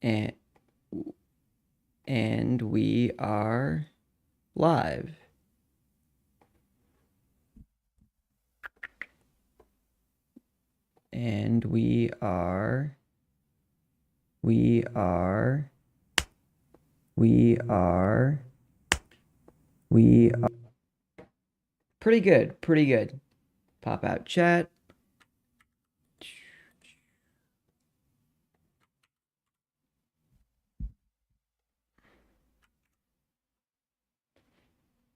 And we are live. And we are pretty good. Pop out chat.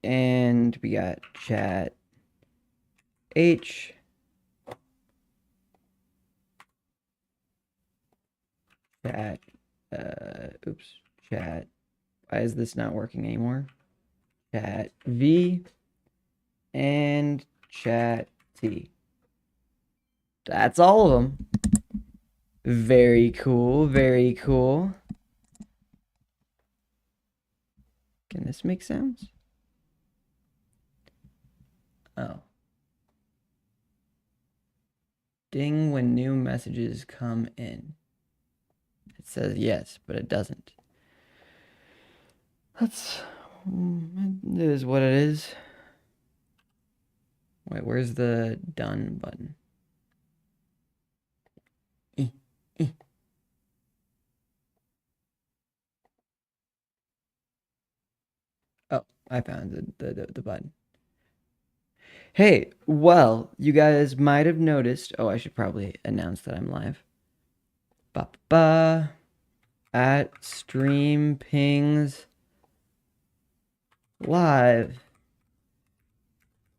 And we got chat H. Chat, oops, chat. Why is this not working anymore? Chat V and chat T. That's all of them. Very cool, very cool. Can this make sounds? Oh. Ding when new messages come in. It says yes, but it doesn't. It is what it is. Wait, where's the done button? Oh, I found the button. Hey, well, you guys might have noticed. Oh, I should probably announce that I'm live. Ba at stream pings live.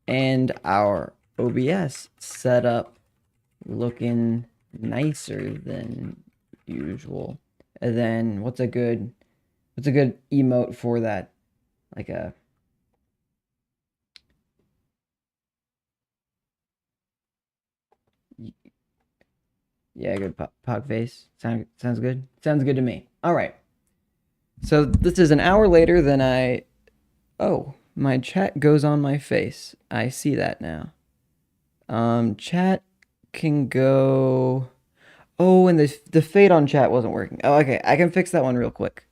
And our OBS setup looking nicer than usual. And then what's a good emote for that? Like a yeah, good pog face. Sounds good. Sounds good to me. All right. So this is an hour later than I. Oh, my chat goes on my face. I see that now. Chat can go. Oh, and the fade on chat wasn't working. Oh, okay. I can fix that one real quick.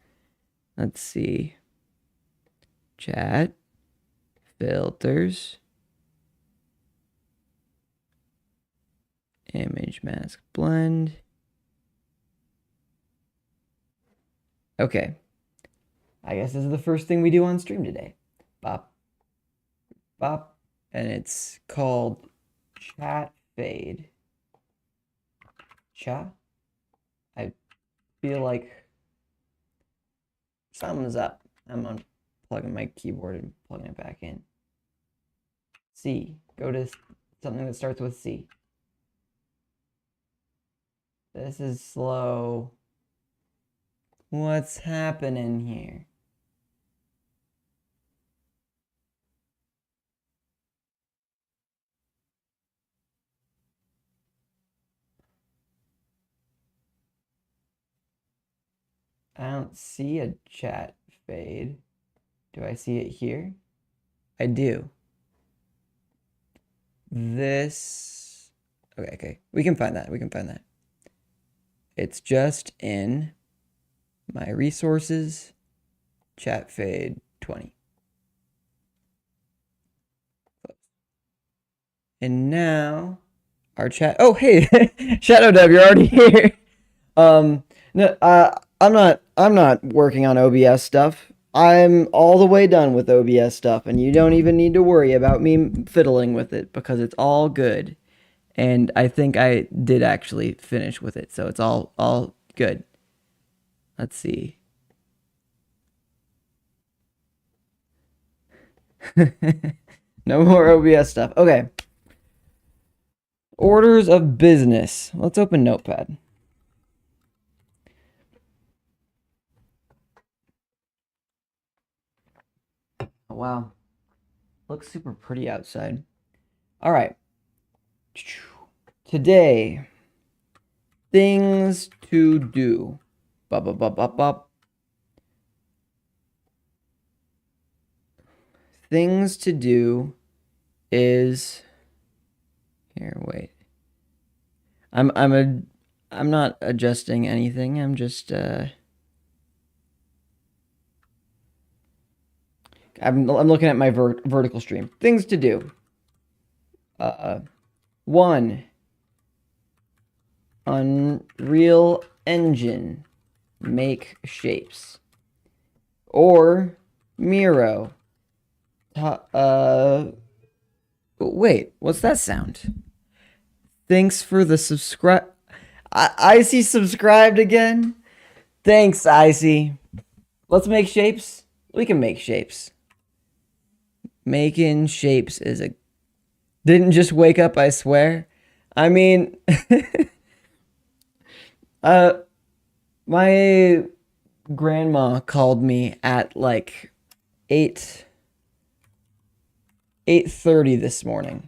Let's see. Chat. Filters. Image mask blend. Okay. I guess this is the first thing we do on stream today. Bop. Bop. And it's called chat fade. Chat? I feel like something's up. I'm unplugging my keyboard and plugging it back in. C. Go to something that starts with C. This is slow. What's happening here? I don't see a chat fade. Do I see it here? I do. This. Okay. We can find that. It's just in my resources, chat fade 20. And now our chat. Oh, hey, Shadow Dev, you're already here. No, I'm not working on OBS stuff. I'm all the way done with OBS stuff, and you don't even need to worry about me fiddling with it because it's all good. And I think I did actually finish with it, so it's all good. Let's see. No more OBS stuff. Okay. Orders of business. Let's open Notepad. Oh, wow. Looks super pretty outside. All right. Today, things to do. Bop, bop, bop, bop, bop. Things to do is here, wait. I'm not adjusting anything. I'm just I'm looking at my vertical stream. Things to do. 1. Unreal Engine. Make shapes. Or Miro. Wait, what's that sound? Thanks for the subscribe. Icy subscribed again? Thanks, Icy. Let's make shapes. We can make shapes. Making shapes is a... Didn't just wake up, I swear. I mean... my grandma called me at like 8:30 this morning.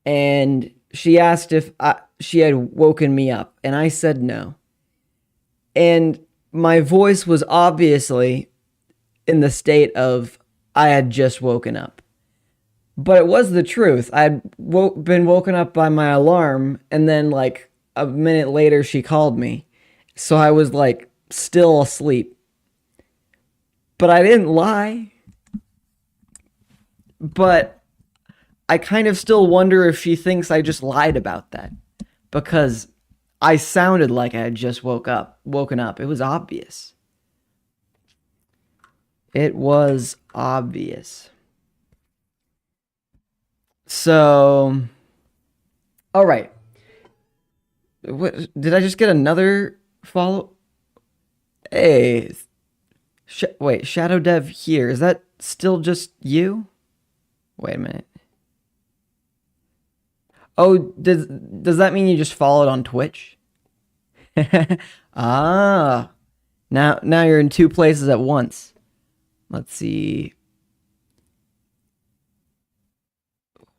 And she asked if she had woken me up, and I said no. And my voice was obviously in the state of I had just woken up. But it was the truth. I had been woken up by my alarm, and then like a minute later she called me. So I was like still asleep. But I didn't lie. But I kind of still wonder if she thinks I just lied about that. Because I sounded like I had just woken up. It was obvious. It was obvious. So, all right. What, did I just get another follow? Hey, wait, Shadow Dev here. Is that still just you? Wait a minute. Oh, does that mean you just followed on Twitch? Ah, now you're in 2 places at once. Let's see.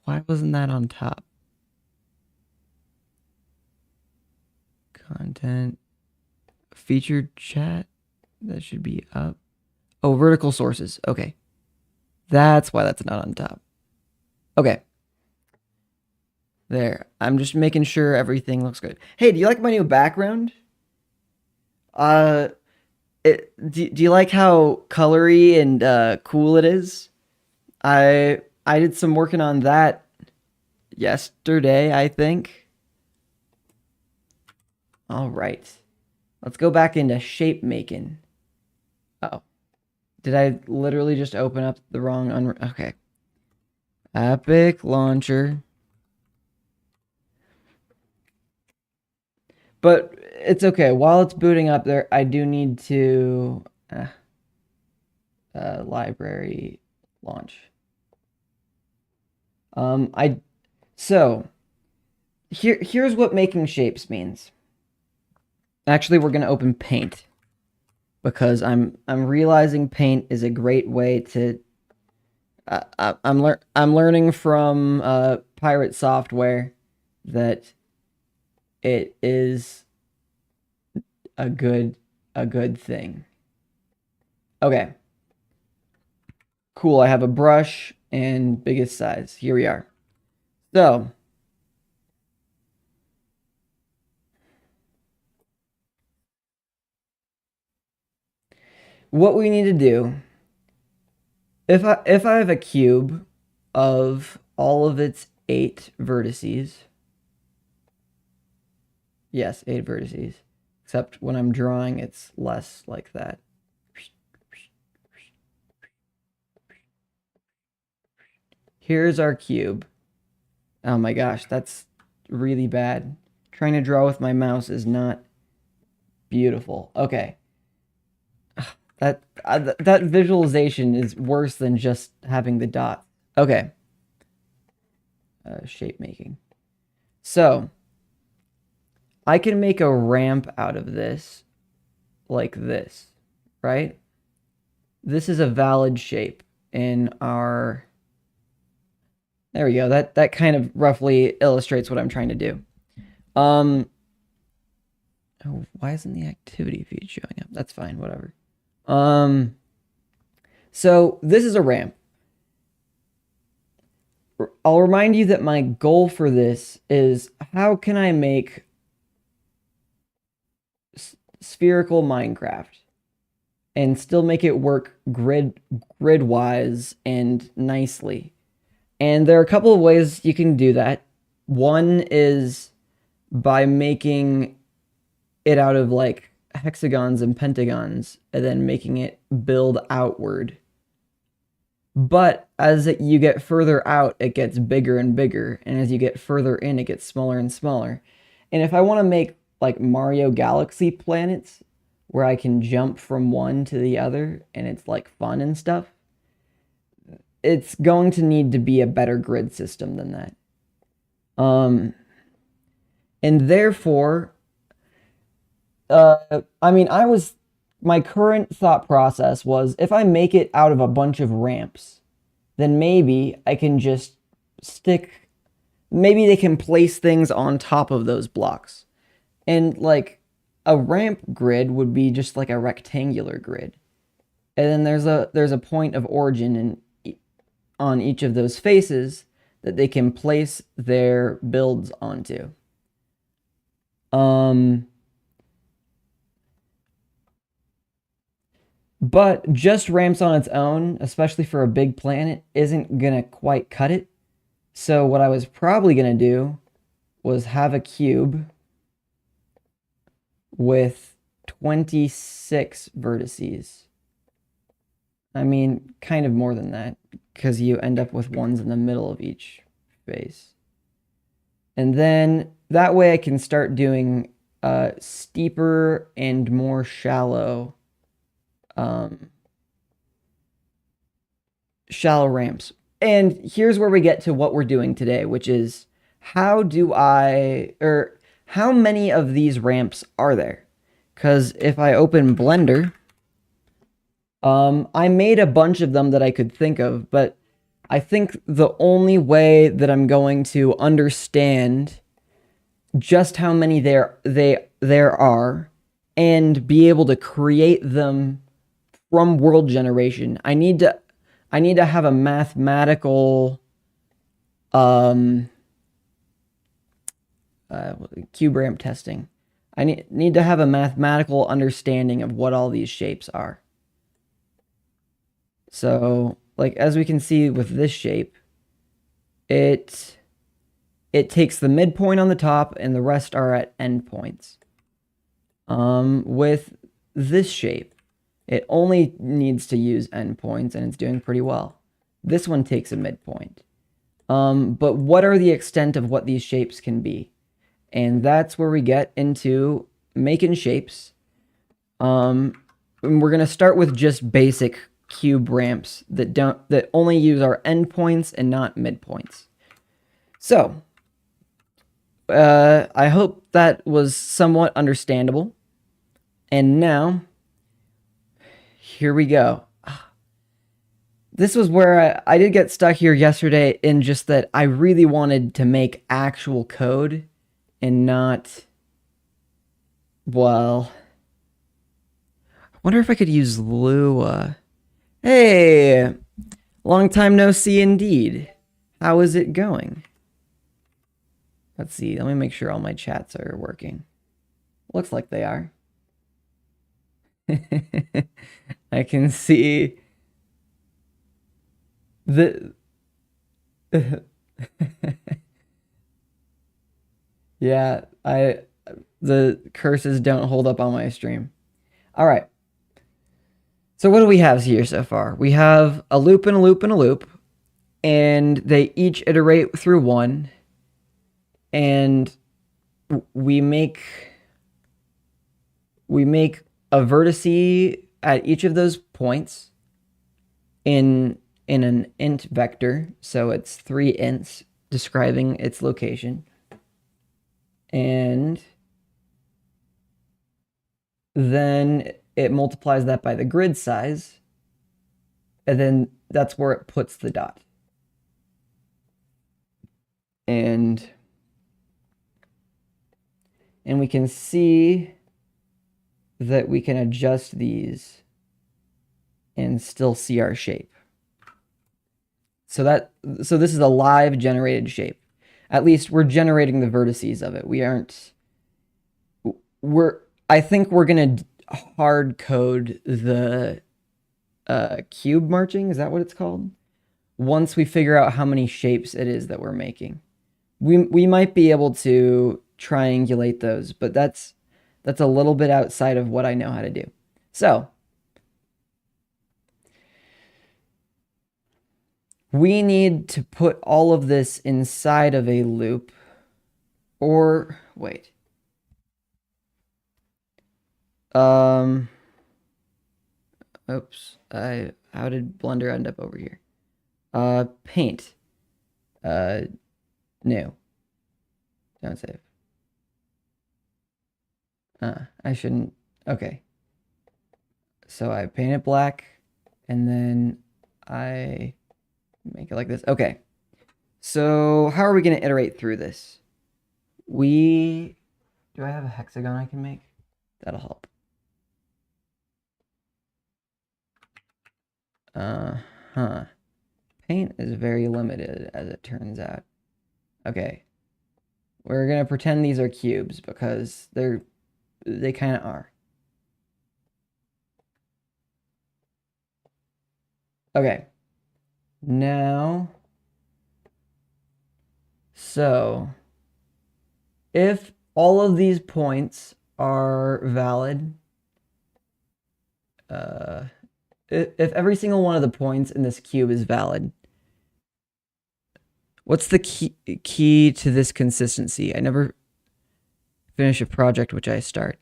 Why wasn't that on top? Content. Featured chat. That should be up. Oh, vertical sources. Okay. That's why that's not on top. Okay. There. I'm just making sure everything looks good. Hey, do you like my new background? Do you like how colory and cool it is? I did some working on that yesterday, I think. All right. Let's go back into shape making. Oh. Did I literally just open up the wrong... Okay. Epic Launcher. But it's okay. While it's booting up there, I do need to... library launch. So here's what making shapes means. Actually, we're gonna open Paint because I'm realizing Paint is a great way to. I'm learning from Pirate Software that it is a good thing. Okay. Cool. I have a brush and biggest size. Here we are. So what we need to do, if I have a cube of all of its 8 vertices, yes, 8 vertices, except when I'm drawing, it's less like that. Here's our cube. Oh my gosh, that's really bad. Trying to draw with my mouse is not beautiful. Okay. That visualization is worse than just having the dot. Okay. Shape making. So, I can make a ramp out of this like this, right? This is a valid shape in our... There we go. That kind of roughly illustrates what I'm trying to do. Oh, why isn't the activity feed showing up? That's fine, whatever. So this is a ramp. I'll remind you that my goal for this is how can I make spherical Minecraft? and still make it work grid-wise and nicely. And there are a couple of ways you can do that. One is by making it out of like hexagons and pentagons and then making it build outward. But as you get further out, it gets bigger and bigger. And as you get further in, it gets smaller and smaller. And if I want to make like Mario Galaxy planets where I can jump from one to the other and it's like fun and stuff, it's going to need to be a better grid system than that. And therefore, I mean, my current thought process was if I make it out of a bunch of ramps, then maybe I can just maybe they can place things on top of those blocks. And like a ramp grid would be just like a rectangular grid. And then there's a point of origin on each of those faces that they can place their builds onto. But just ramps on its own, especially for a big planet, isn't gonna quite cut it. So what I was probably gonna do was have a cube with 26 vertices. I mean, kind of more than that, because you end up with ones in the middle of each face. And then that way I can start doing steeper and more shallow ramps. And here's where we get to what we're doing today, which is how many of these ramps are there? Because if I open Blender, I made a bunch of them that I could think of, but I think the only way that I'm going to understand just how many there are and be able to create them from world generation, I need to have a mathematical cube ramp testing. I need to have a mathematical understanding of what all these shapes are. So, like, as we can see with this shape, it takes the midpoint on the top and the rest are at endpoints. With this shape, it only needs to use endpoints and it's doing pretty well. This one takes a midpoint. But what are the extent of what these shapes can be? And that's where we get into making shapes. And we're going to start with just basic cube ramps that only use our endpoints and not midpoints. So, I hope that was somewhat understandable. And now, here we go. This was where I did get stuck here yesterday in just that I really wanted to make actual code and not, well, I wonder if I could use Lua. Hey, long time no see indeed. How is it going? Let's see, let me make sure all my chats are working. Looks like they are. I can see the yeah, the curses don't hold up on my stream. All right. So what do we have here so far? We have a loop and a loop and a loop, and they each iterate through one, and we make a vertice at each of those points in an int vector, so it's 3 ints describing its location. And then it multiplies that by the grid size, and then that's where it puts the dot. And we can see that we can adjust these and still see our shape. So this is a live generated shape. At least we're generating the vertices of it. I think we're gonna hard code the cube marching. Is that what it's called? Once we figure out how many shapes it is that we're making. We might be able to triangulate those, but that's a little bit outside of what I know how to do. So we need to put all of this inside of a loop, or wait. Oops. How did Blender end up over here? Paint. New. Don't save. I shouldn't. Okay. So I paint it black, and then I make it like this. Okay. So how are we going to iterate through this? Do I have a hexagon I can make? That'll help. Paint is very limited, as it turns out. Okay. We're going to pretend these are cubes, because they kind of are. Okay. Now, so if all of these points are valid, if every single one of the points in this cube is valid, what's the key to this consistency? I never finish a project which I start.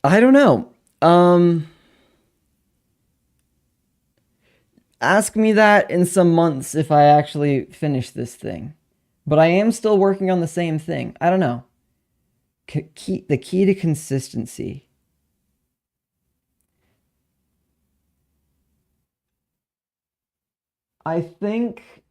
I don't know. Ask me that in some months if I actually finish this thing. But I am still working on the same thing. I don't know. The key to consistency. I think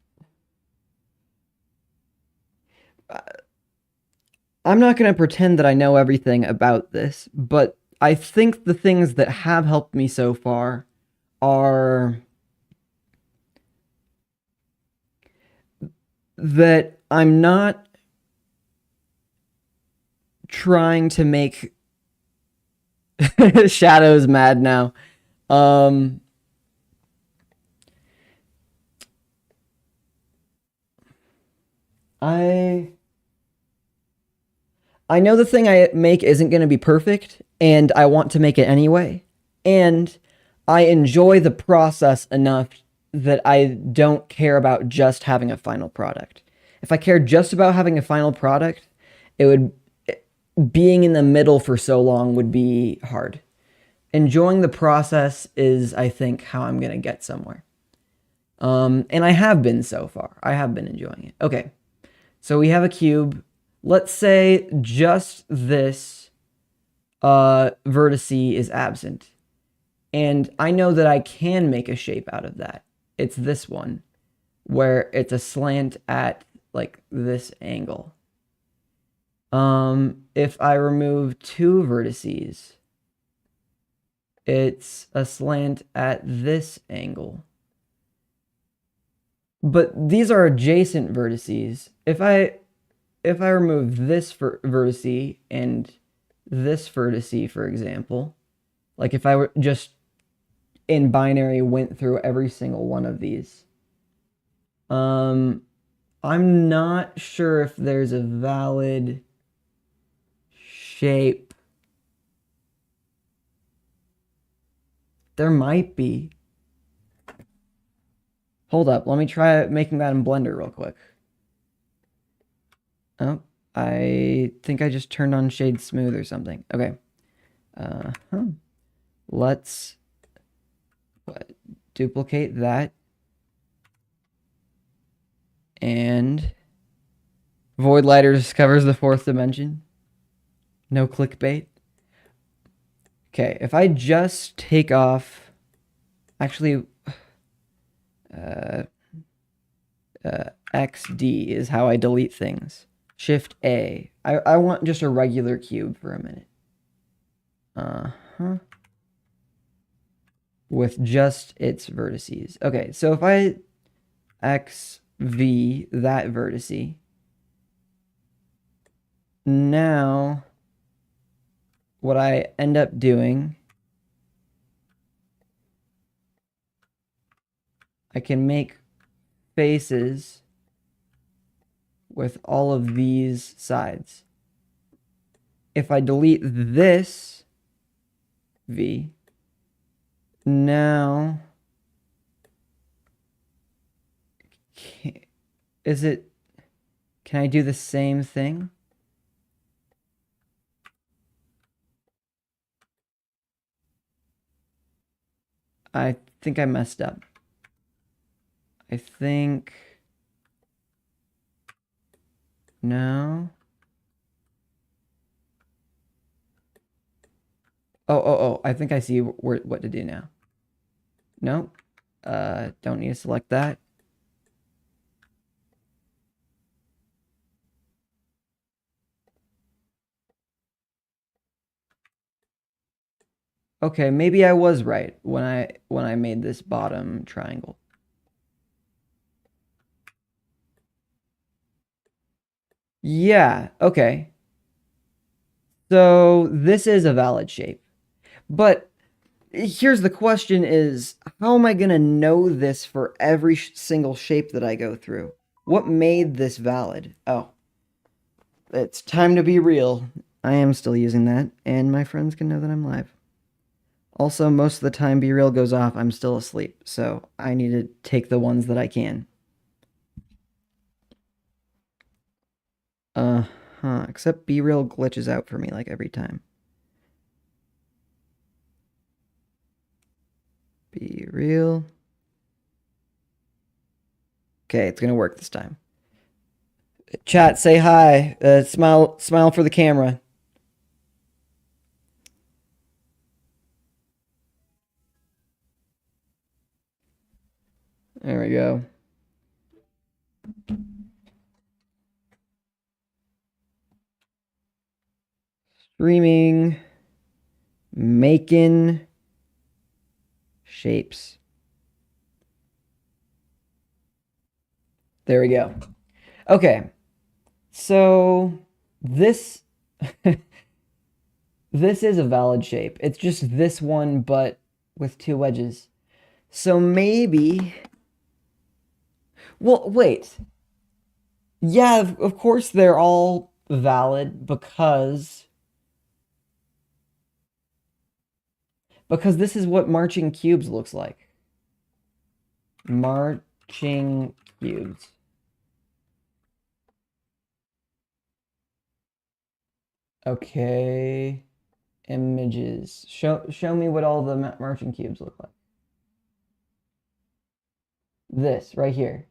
I'm not going to pretend that I know everything about this, but I think the things that have helped me so far are that I'm not trying to make Shadows mad now. I know the thing I make isn't going to be perfect, and I want to make it anyway. And I enjoy the process enough that I don't care about just having a final product. If I cared just about having a final product, being in the middle for so long would be hard. Enjoying the process is, I think, how I'm going to get somewhere. And I have been so far. I have been enjoying it. Okay, so we have a cube. Let's say just this vertice is absent. And I know that I can make a shape out of that. It's this one, where it's a slant at like this angle. If I remove two vertices, it's a slant at this angle. But these are adjacent vertices. If I remove this vertice and this vertice, for example, like if I were just in binary went through every single one of these, I'm not sure if there's a valid shape. There might be. Hold up, let me try making that in Blender real quick. Oh, I think I just turned on Shade Smooth or something. Okay. Let's duplicate that. And Voidlighter discovers the fourth dimension. No clickbait. Okay, if I just take off, actually, XD is how I delete things. Shift A. I want just a regular cube for a minute. With just its vertices. Okay, so if I XV that vertice, now what I end up doing, I can make faces with all of these sides. If I delete this V, now can I do the same thing? I think I messed up. I think no. Oh, I think I see what to do now. No, don't need to select that. Okay, maybe I was right when I made this bottom triangle. Yeah, okay. So this is a valid shape. But here's the question is, how am I going to know this for every single shape that I go through? What made this valid? Oh, it's time to be real. I am still using that, and my friends can know that I'm live. Also, most of the time Be Real goes off, I'm still asleep, so I need to take the ones that I can. Except Be Real glitches out for me like every time. Be Real. Okay, it's gonna work this time. Chat, say hi. Smile for the camera. There we go. Streaming, making shapes. There we go. Okay, so this this is a valid shape. It's just this one, but with two wedges. So maybe. Well, wait. Yeah, of course they're all valid because this is what marching cubes looks like. Marching cubes. Okay. Images. Show me what all the marching cubes look like. This right here.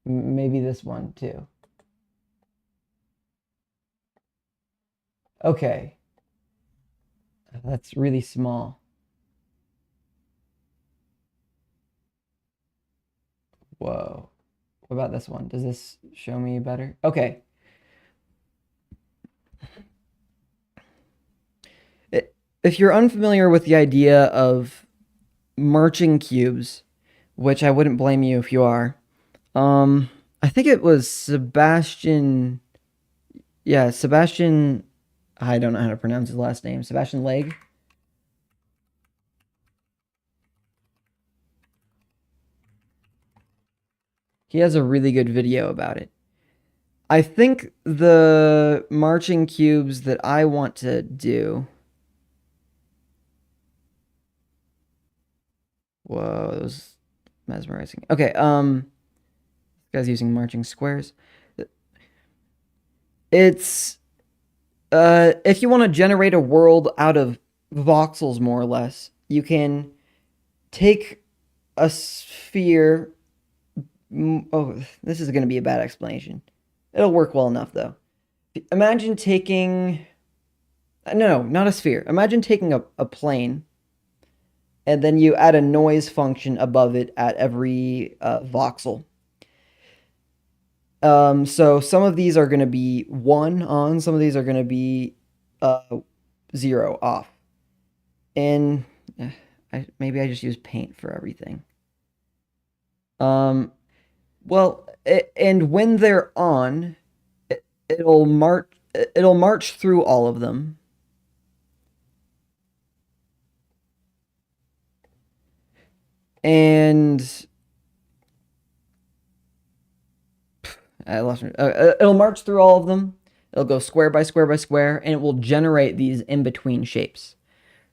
Maybe this one too. Okay. That's really small. Whoa. What about this one? Does this show me better? Okay. If you're unfamiliar with the idea of marching cubes, which I wouldn't blame you if you are, I think it was Sebastian. Yeah, Sebastian. I don't know how to pronounce his last name. Sebastian Leg. He has a really good video about it. I think the marching cubes that I want to do. Whoa, that was mesmerizing. Okay, this guy's using marching squares. It's if you want to generate a world out of voxels, more or less, you can take a sphere. Oh, this is going to be a bad explanation. It'll work well enough, though. Imagine taking. No, not a sphere. Imagine taking a plane, and then you add a noise function above it at every voxel. So some of these are going to be 1 on, some of these are going to be 0 off. And maybe I just use paint for everything. Well, and when they're on, it'll march through all of them. And I lost. It'll march through all of them. It'll go square by square by square, and it will generate these in between shapes.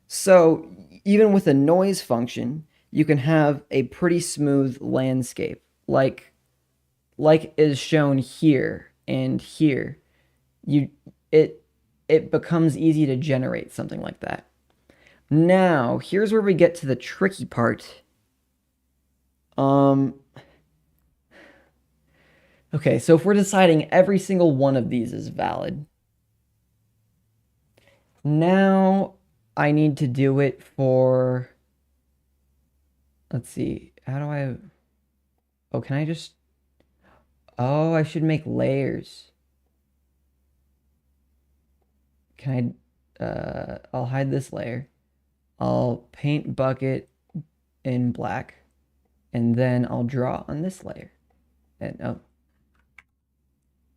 So even with a noise function, you can have a pretty smooth landscape, like is shown here and here. You it it becomes easy to generate something like that. Now, here's where we get to the tricky part. Okay, so if we're deciding every single one of these is valid, now I need to do it for, let's see, how do I, oh, can I just, oh, I should make layers. Can I'll hide this layer. I'll paint bucket in black, and then I'll draw on this layer. And oh,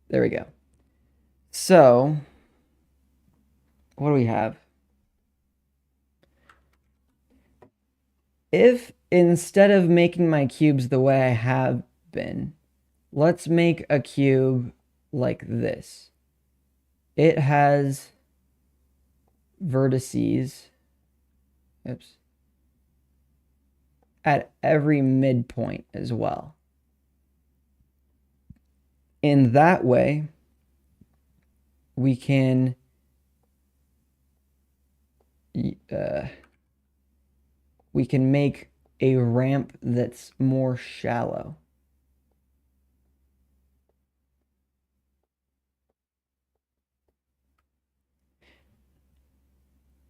there we go. So, what do we have? If instead of making my cubes the way I have been, let's make a cube like this. It has vertices, oops, at every midpoint as well. In that way, we can make a ramp that's more shallow.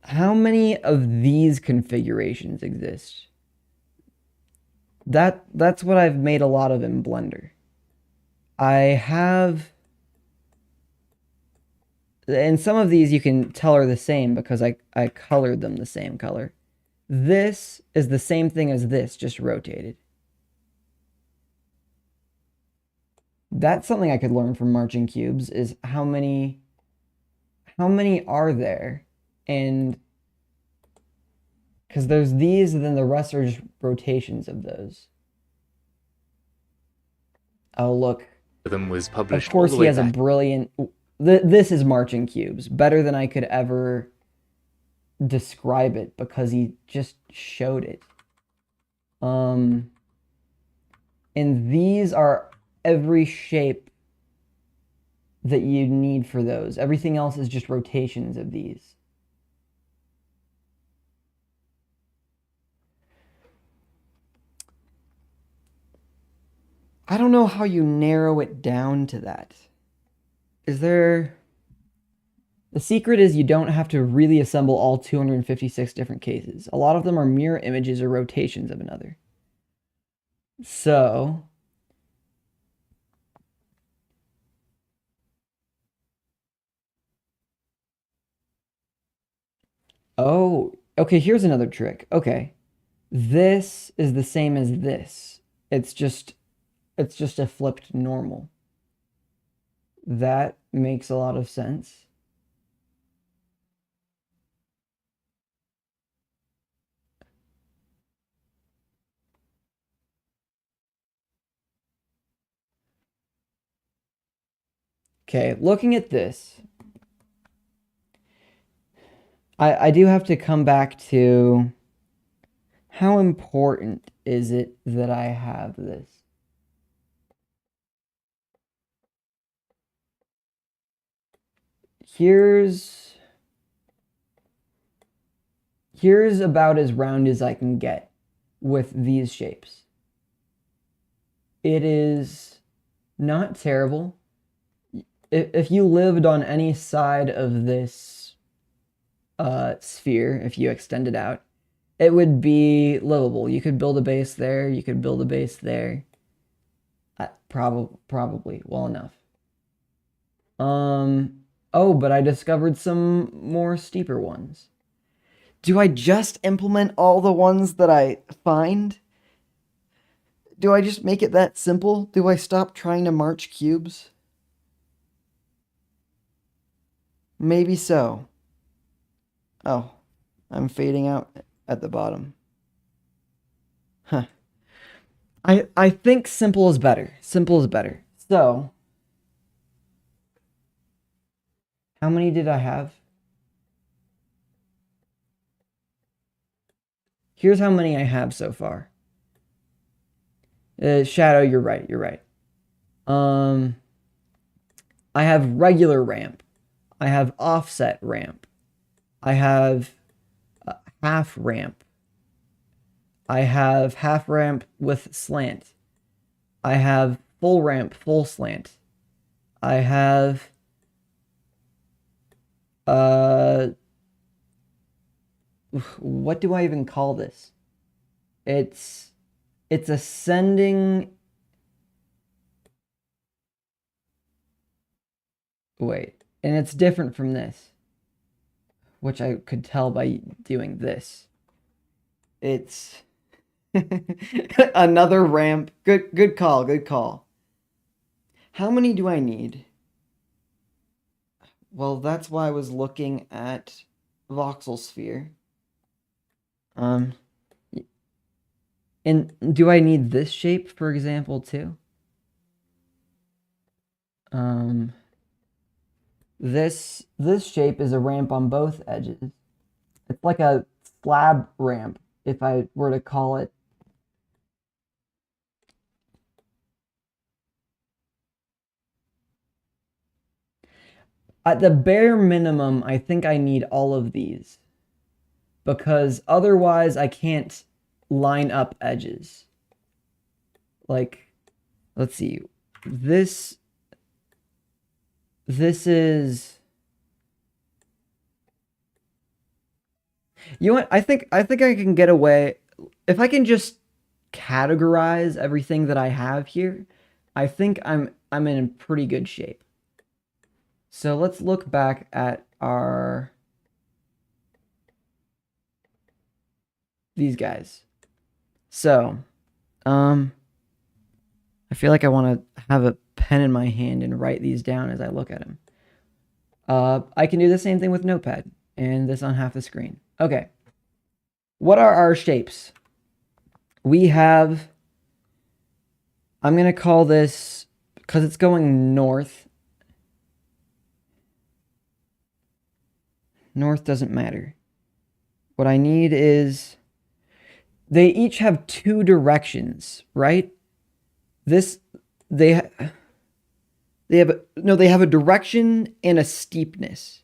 How many of these configurations exist? That's what I've made a lot of in Blender. I have, and some of these you can tell are the same because I colored them the same color. This is the same thing as this, just rotated. That's something I could learn from marching cubes, is how many are there? And because there's these, and then the rest are just rotations of those. Oh, look. Them was published. Of course, he has a brilliant. This is marching cubes, better than I could ever describe it because he just showed it. And these are every shape that you need for those. Everything else is just rotations of these. I don't know how you narrow it down to that. Is there... The secret is you don't have to really assemble all 256 different cases. A lot of them are mirror images or rotations of another. So... Oh, okay, here's another trick. Okay. This is the same as this. It's just a flipped normal. That makes a lot of sense. Okay, looking at this, I do have to come back to how important is it that I have this? Here's about as round as I can get with these shapes. It is not terrible. If you lived on any side of this sphere, if you extend it out, it would be livable. You could build a base there. You could build a base there. Probably well enough. Oh, but I discovered some more steeper ones. Do I just implement all the ones that I find? do I just make it that simple? Do I stop trying to march cubes? Maybe so. Oh, I'm fading out at the bottom. Huh. I think simple is better. Simple is better. So, how many did I have? Here's how many I have so far. Shadow, you're right. You're right. I have regular ramp. I have offset ramp. I have half ramp. I have half ramp with slant. I have full ramp, full slant. I have what do I even call this? It's ascending. Wait, and it's different from this, which I could tell by doing this. It's another ramp. Good call, good call. How many do I need? Well, that's why I was looking at voxel sphere. And do I need this shape, for example, too? This shape is a ramp on both edges. It's like a slab ramp, if I were to call it. At the bare minimum, I think I need all of these, because otherwise I can't line up edges. Like, let's see. This is, you know what? I think I can get away if I can just categorize everything that I have here. I think I'm in pretty good shape. So let's look back at these guys. So, I feel like I want to have a pen in my hand and write these down as I look at them. I can do the same thing with Notepad and this on half the screen. Okay. What are our shapes? We have, I'm going to call this, because it's going north. North doesn't matter. What I need is, they each have two directions, right? They have a direction and a steepness.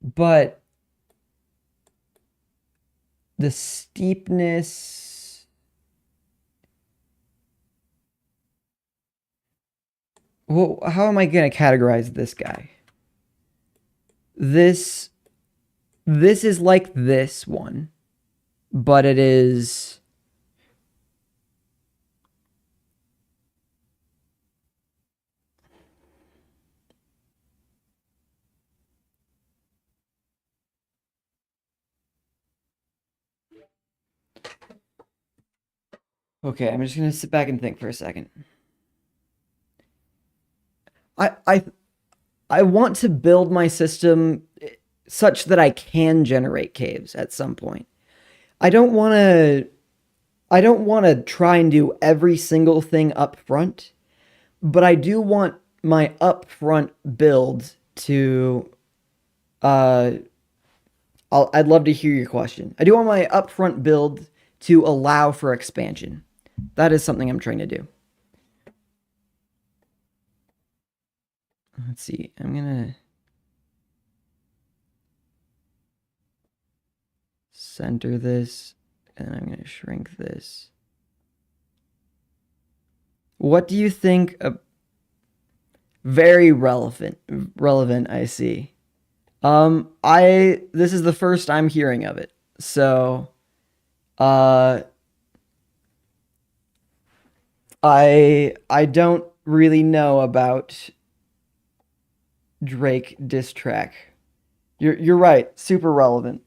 But the steepness, well, how am I going to categorize this guy? This is like this one, but it is, okay, I'm just going to sit back and think for a second. I want to build my system such that I can generate caves at some point. I don't want to try and do every single thing up front, but I do want my upfront build to I'd love to hear your question. I do want my upfront build to allow for expansion. That is something I'm trying to do. Let's see. I'm gonna center this, and I'm gonna shrink this. What do you think of? Very relevant, I see. This is the first I'm hearing of it. So, I don't really know about Drake diss track. You're right, super relevant.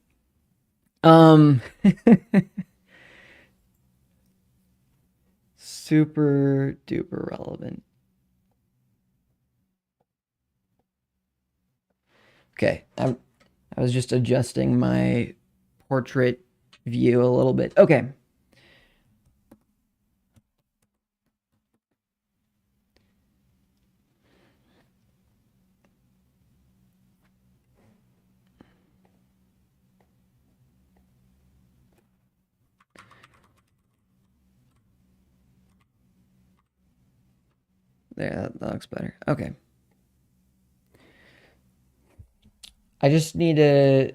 Super duper relevant. Okay, I was just adjusting my portrait view a little bit. Okay. There, that looks better. Okay. I just need to.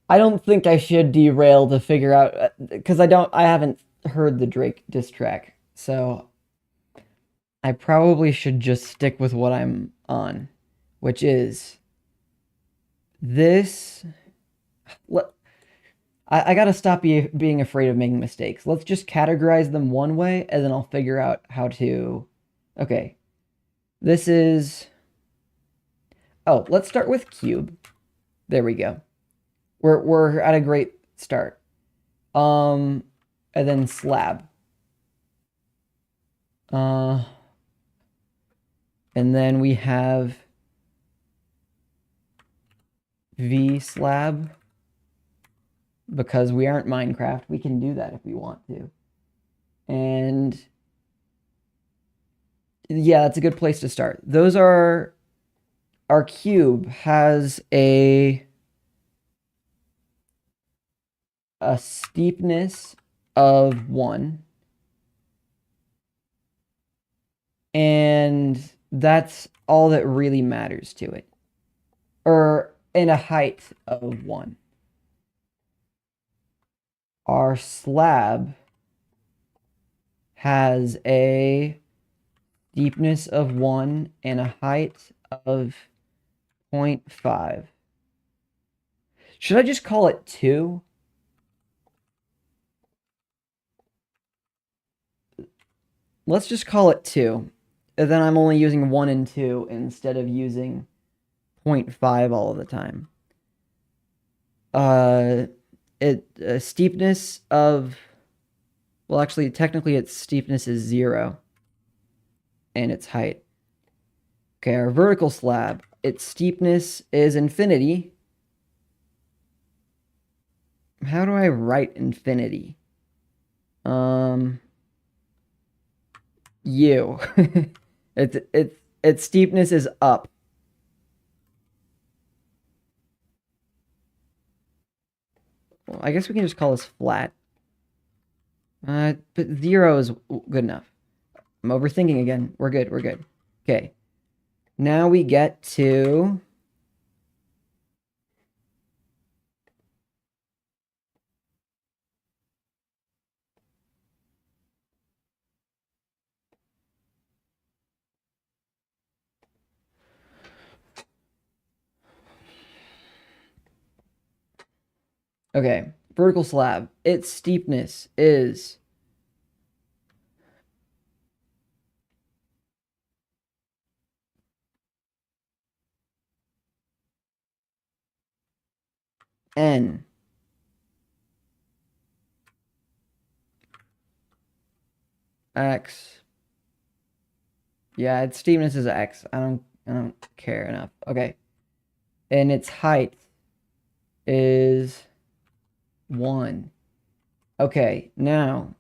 I don't think I should derail to figure out because I haven't heard the Drake diss track, so I probably should just stick with what I'm on, which is this. I gotta stop being afraid of making mistakes. Let's just categorize them one way, and then I'll figure out how to. Okay, this is. Oh, let's start with cube. There we go. We're at a great start. And then slab. And then we have V slab. Because we aren't Minecraft, we can do that if we want to. And yeah, that's a good place to start. Those are our cube has a steepness of 1. And that's all that really matters to it. Or in a height of 1. Our slab has a steepness of 1 and a height of 0.5. Should I just call it 2? Let's just call it 2. And then I'm only using 1 and 2 instead of using 0.5 all of the time. Steepness of, well, actually, technically its steepness is 0. And its height. Okay, our vertical slab, its steepness is infinity. How do I write infinity? U. Its steepness is up. Well, I guess we can just call this flat. But 0 is good enough. I'm overthinking again. We're good. We're good. Okay. Now we get to okay, vertical slab. Its steepness is N. X. Yeah, its steepness is X. I don't care enough. Okay. And its height is 1. Okay, now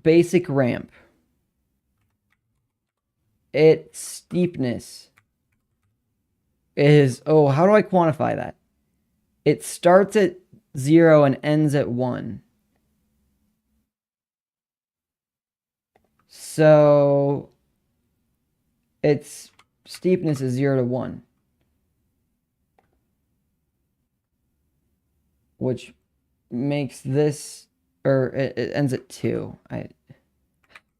basic ramp. Its steepness is, oh, how do I quantify that? It starts at 0 and ends at 1. So its steepness is 0 to 1. Which makes this, or it ends at 2.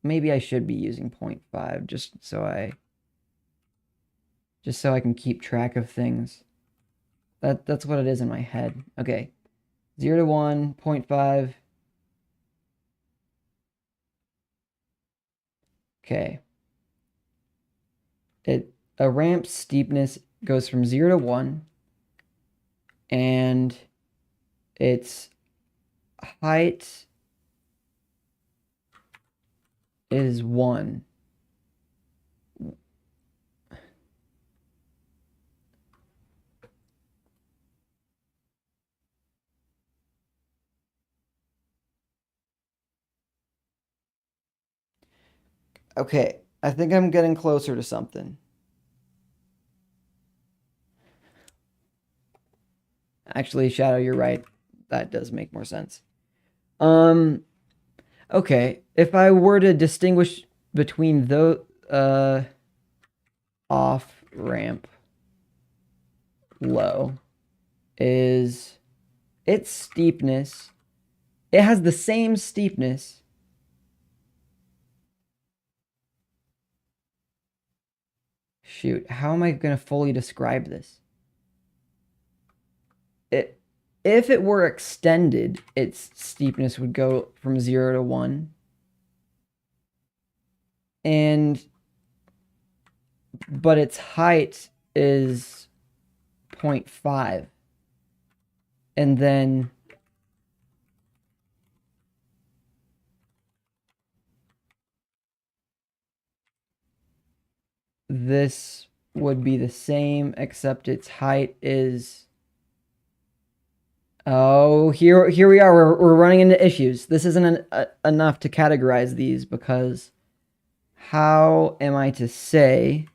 Maybe I should be using 0.5 just so I can keep track of things. That's what it is in my head. Okay. 0 to 1, 0.5. Okay. A ramp's steepness goes from 0 to 1, and its height is 1. Okay, I think I'm getting closer to something. Actually, Shadow, you're right. That does make more sense. Okay, if I were to distinguish between the off ramp low is its steepness. It has the same steepness. Shoot, how am I going to fully describe this? If it were extended, its steepness would go from 0 to 1. But its height is 0.5. And then this would be the same, except its height is... Oh, here we are. We're running into issues. This isn't enough to categorize these, because how am I to say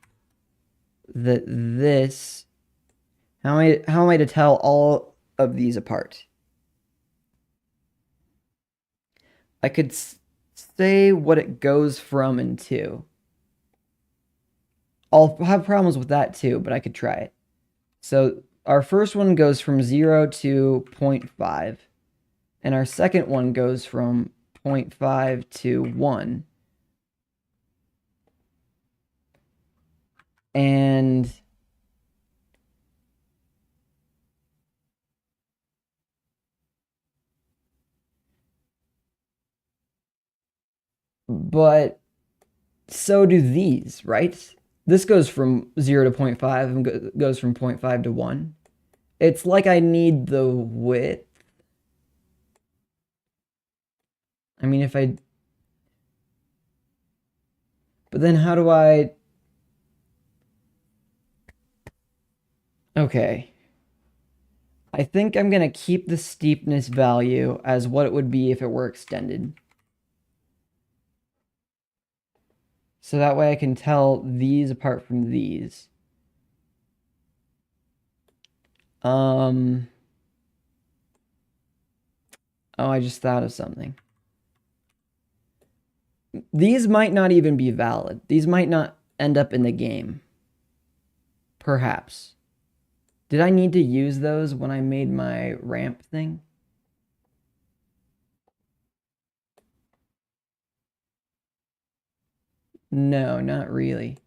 that this... How am I to tell all of these apart? I could say what it goes from and to. I'll have problems with that too, but I could try it. So our first one goes from 0 to 0.5. And our second one goes from 0.5 to 1. And but so do these, right? This goes from 0 to 0.5 and goes from 0.5 to 1. It's like I need the width. I mean, if I... But then how do I... Okay. I think I'm going to keep the steepness value as what it would be if it were extended. So that way I can tell these apart from these. Oh, I just thought of something. These might not even be valid. These might not end up in the game. Perhaps. Did I need to use those when I made my ramp thing? No, not really.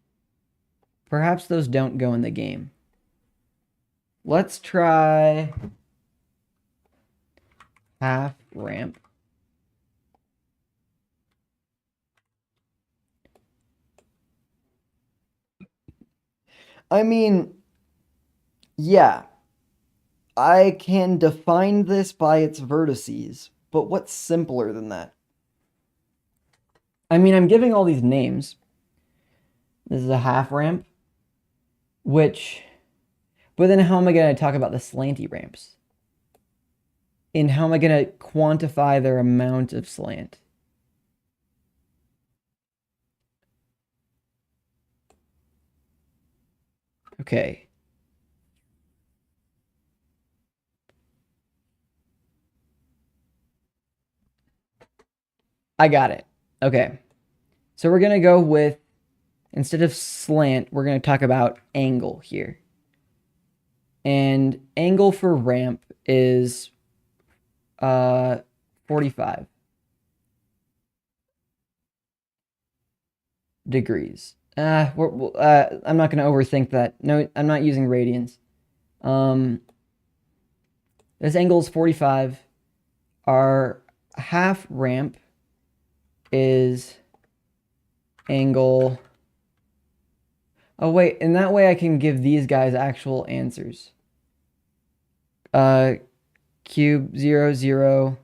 Perhaps those don't go in the game. Let's try half ramp. I mean, yeah, I can define this by its vertices, but what's simpler than that? I mean, I'm giving all these names. This is a half ramp, which... But then how am I going to talk about the slanty ramps? And how am I going to quantify their amount of slant? Okay. I got it. Okay. So we're going to go with, instead of slant, we're going to talk about angle here. And angle for ramp is 45 degrees. I'm not going to overthink that. No, I'm not using radians. This angle is 45. Our half ramp is angle... Oh, wait, and that way I can give these guys actual answers. cube 0, 0,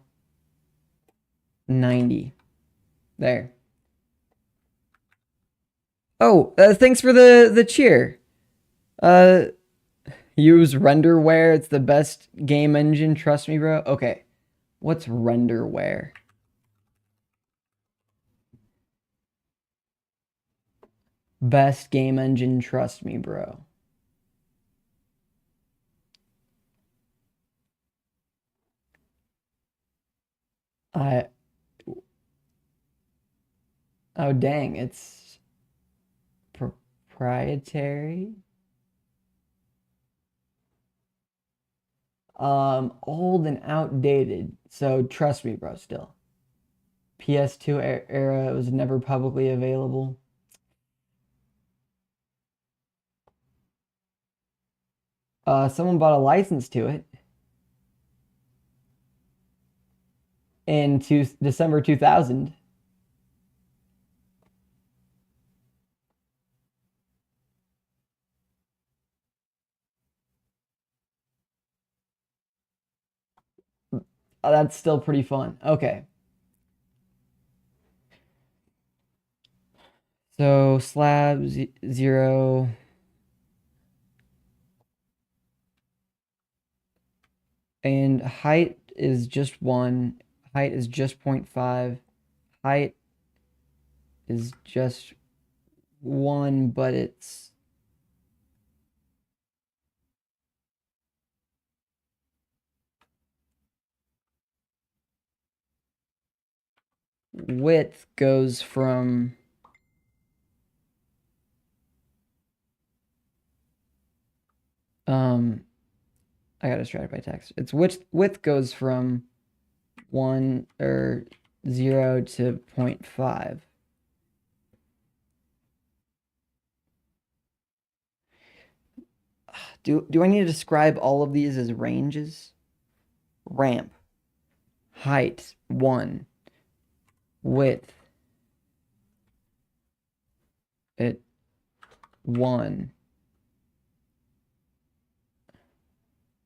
90. There. Oh, thanks for the cheer. Use renderware. It's the best game engine. Trust me, bro. Okay. What's renderware? Best game engine. Trust me, bro. I. Oh, dang. It's proprietary. Old and outdated. So trust me, bro, still. PS2 era was never publicly available. Someone bought a license to it in December 2000. Oh, that's still pretty fun. Okay. So slab 0. And height is just 1. Height is just 0.5. Height is just 1, but it's width goes from I got distracted by text. It's width goes from 1 or 0 to 0.5. Do I need to describe all of these as ranges? Ramp. Height 1. Width at 1.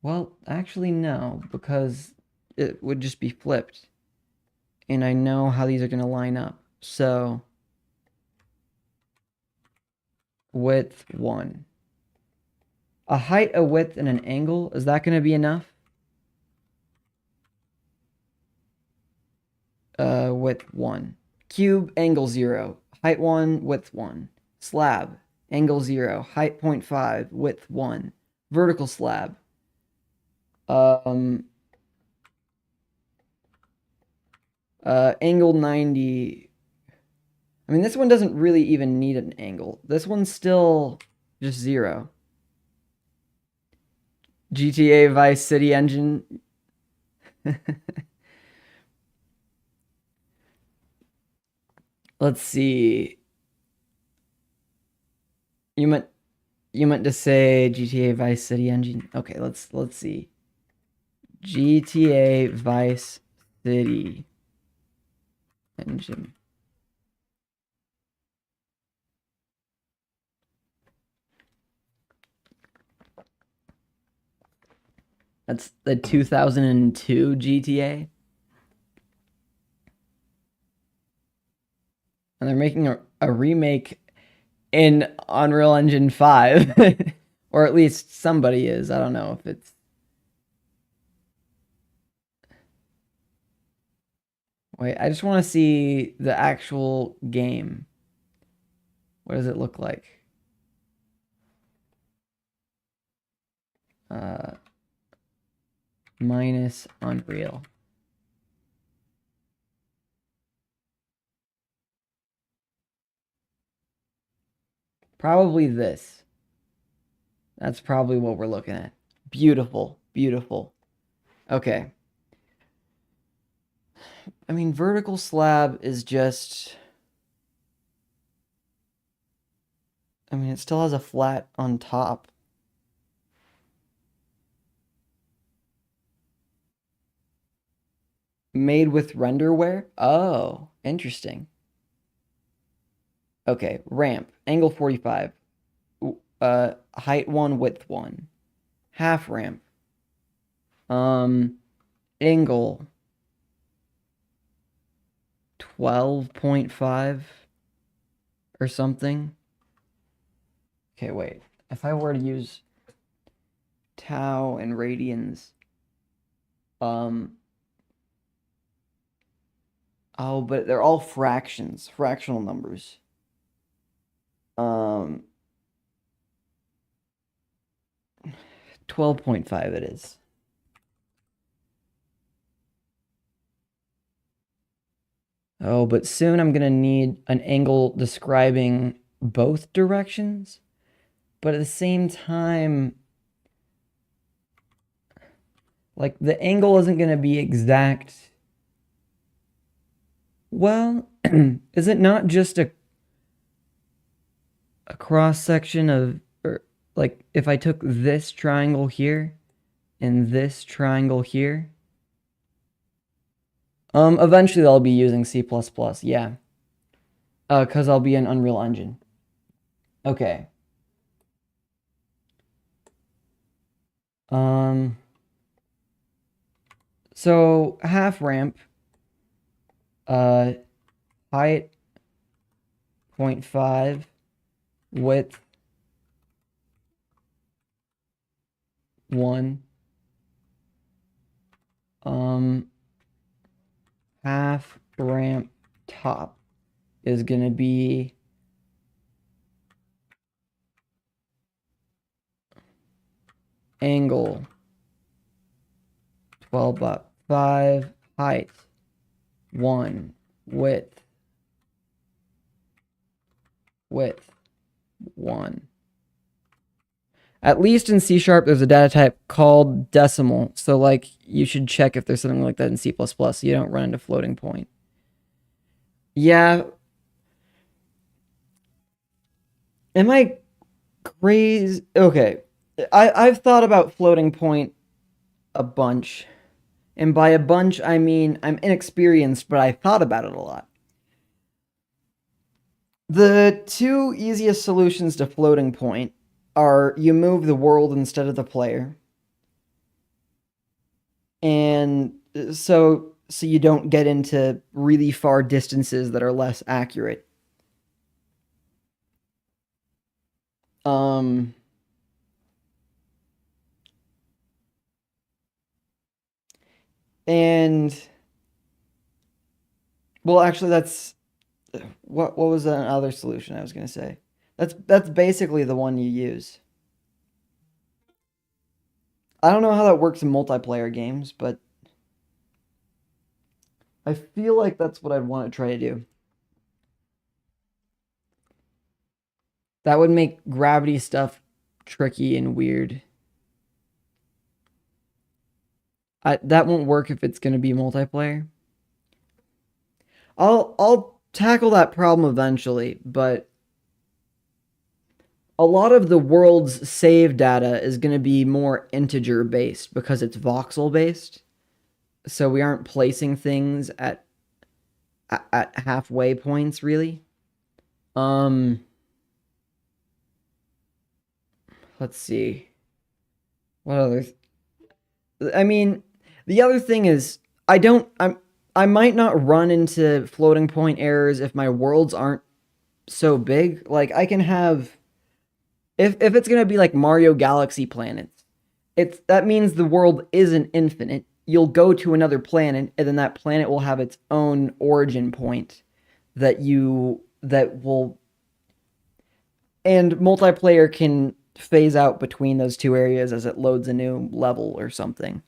Well, actually no, because it would just be flipped. And I know how these are going to line up. So width 1. A height, a width, and an angle, is that going to be enough? Width 1. Cube, angle 0. Height 1, width 1. Slab, angle 0. Height 0.5, width 1. Vertical slab. Angle 90. I mean, this one doesn't really even need an angle. This one's still just 0. GTA Vice City engine. Let's see. You meant to say GTA Vice City engine. Okay, let's see. GTA Vice City engine. That's the 2002 GTA. And they're making a remake in Unreal Engine 5. Or at least somebody is. I don't know if it's... Wait, I just want to see the actual game. What does it look like? Minus Unreal. Probably this. That's probably what we're looking at. Beautiful, beautiful. Okay. I mean, vertical slab is just... I mean, it still has a flat on top. Made with renderware? Oh, interesting. Okay, ramp. Angle 45. Height 1, width 1. Half ramp. angle 12.5 or something. Okay, wait. If I were to use tau and radians, oh, but they're all fractions, fractional numbers. 12.5 it is. Oh, but soon I'm gonna need an angle describing both directions. But at the same time, like the angle isn't gonna be exact. Well, is it not just a cross section of, or like if I took this triangle here and this triangle here? Eventually I'll be using C++, yeah. Cause I'll be in Unreal Engine. Okay. So half ramp, height 0.5, width 1, half ramp top is gonna be angle 12.5, height 1, width 1. At least in C#, there's a data type called decimal. So, like, you should check if there's something like that in C++. So you don't run into floating point. Yeah. Am I crazy? Okay. I've thought about floating point a bunch. And by a bunch, I mean I'm inexperienced, but I thought about it a lot. The two easiest solutions to floating point are you move the world instead of the player. And so you don't get into really far distances that are less accurate. And well, actually, that's what was another solution I was gonna say. That's basically the one you use. I don't know how that works in multiplayer games, but I feel like that's what I'd want to try to do. That would make gravity stuff tricky and weird. That won't work if it's going to be multiplayer. I'll tackle that problem eventually, but a lot of the world's save data is going to be more integer based because it's voxel based. So we aren't placing things at halfway points really. Let's see. What other I mean, the other thing is I might not run into floating point errors if my worlds aren't so big. Like I can have if it's going to be like Mario Galaxy planets, that means the world isn't infinite. You'll go to another planet and then that planet will have its own origin point that will and multiplayer can phase out between those two areas as it loads a new level or something.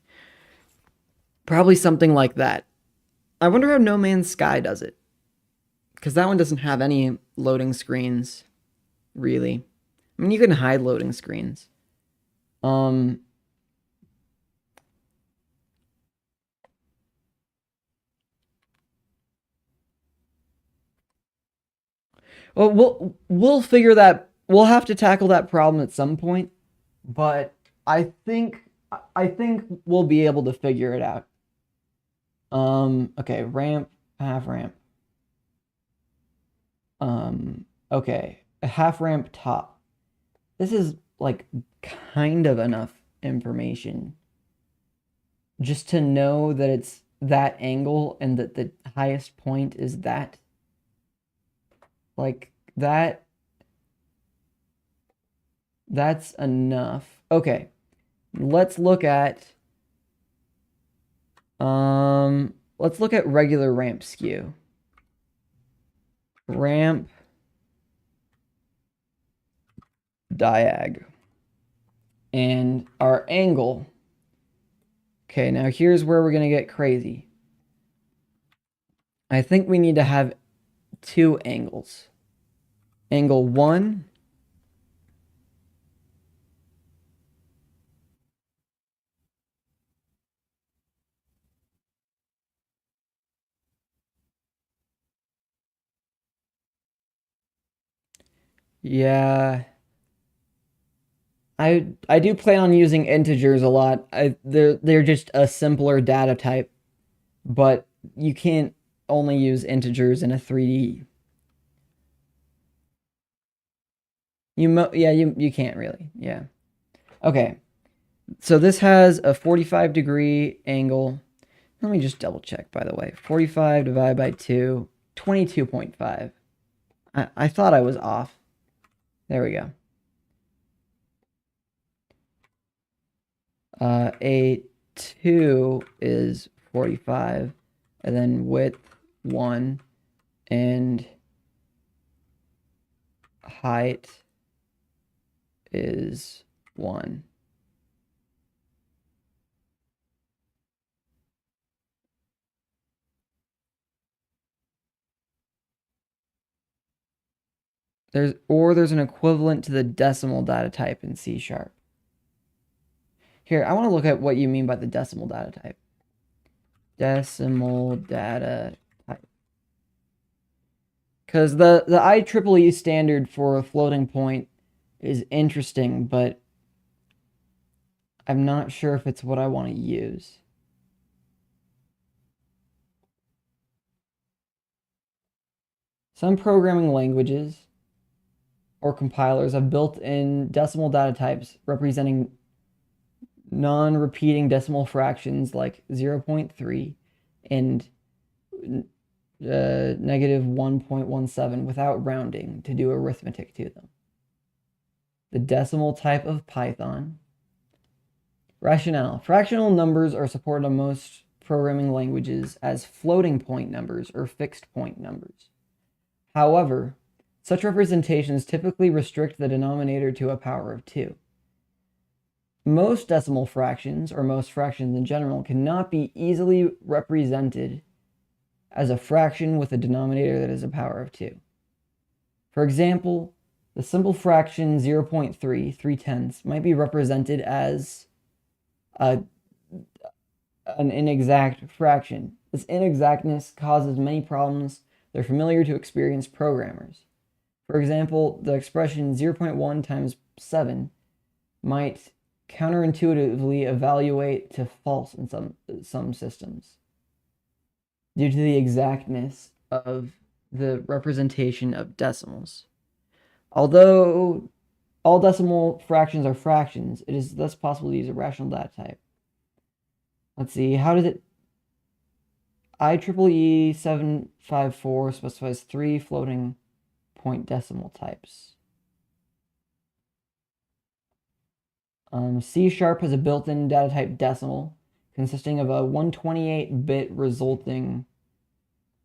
Probably something like that. I wonder how No Man's Sky does it. Because that one doesn't have any loading screens, really. I mean, you can hide loading screens. Well, we'll figure that. We'll have to tackle that problem at some point, but I think we'll be able to figure it out. Okay, ramp, half ramp. Okay, a half ramp top. This is like kind of enough information. just to know that it's that angle and that the highest point is that. Like that. That's enough. Okay. Let's look at regular ramp skew. Ramp diag. And our angle. Okay, now here's where we're going to get crazy. I think we need to have two angles. Angle 1 yeah. I do plan on using integers a lot. They're just a simpler data type, but you can't only use integers in a 3D. You can't really. Yeah. Okay. So this has a 45-degree angle. Let me just double check, by the way. 45 divided by 2, 22.5. I thought I was off. There we go. A2 is 45, and then width 1, and height is 1. There's an equivalent to the decimal data type in C#. Here, I want to look at what you mean by the decimal data type. Decimal data type. Because the IEEE standard for a floating point is interesting, but I'm not sure if it's what I want to use. Some programming languages or compilers have built-in decimal data types representing non-repeating decimal fractions like 0.3 and negative 1.17 without rounding to do arithmetic to them. The decimal type of Python. Rationale. Fractional numbers are supported on most programming languages as floating point numbers or fixed point numbers. However, such representations typically restrict the denominator to a power of 2. Most decimal fractions, or most fractions in general, cannot be easily represented as a fraction with a denominator that is a power of 2. For example, the simple fraction 0.3, 3/10, might be represented as an inexact fraction. This inexactness causes many problems that are familiar to experienced programmers. For example, the expression 0.1 times 7 might counterintuitively evaluate to false in some systems due to the exactness of the representation of decimals. Although all decimal fractions are fractions, it is thus possible to use a rational data type. Let's see, how does it... IEEE 754 specifies 3 floating point decimal types. C# has a built-in data type decimal consisting of a 128-bit resulting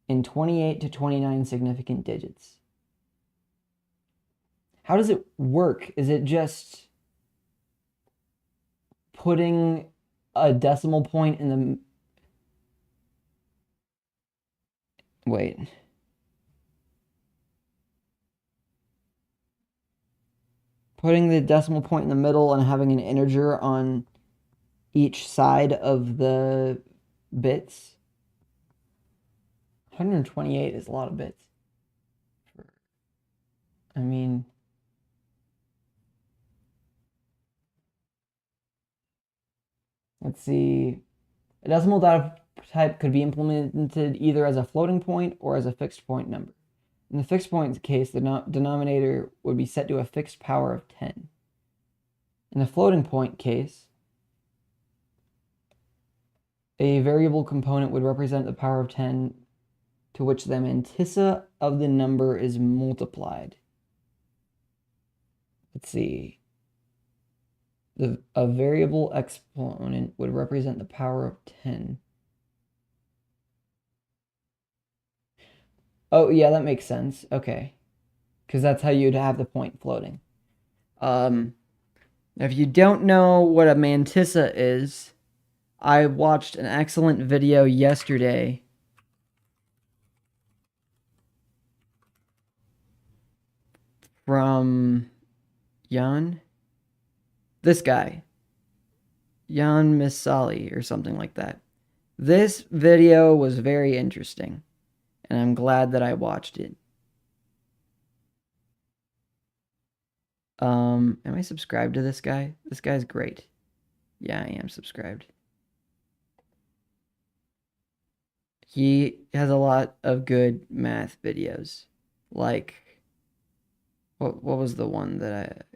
in 28 to 29 significant digits. How does it work? Is it just putting a decimal point in the... Wait. Putting the decimal point in the middle and having an integer on each side of the bits? 128 is a lot of bits. I mean... Let's see. A decimal data type could be implemented either as a floating point or as a fixed point number. In the fixed point case, the denominator would be set to a fixed power of 10. In the floating point case, A variable component would represent the power of 10 to which the mantissa of the number is multiplied. Let's see. A variable exponent would represent the power of 10. Oh, yeah, that makes sense. Okay. Because that's how you'd have the point floating. If you don't know what a mantissa is, I watched an excellent video yesterday from Jan. This guy. Jan Misali or something like that. This video was very interesting, and I'm glad that I watched it. Am I subscribed to this guy? This guy's great. Yeah, I am subscribed. He has a lot of good math videos. Like, what was the one that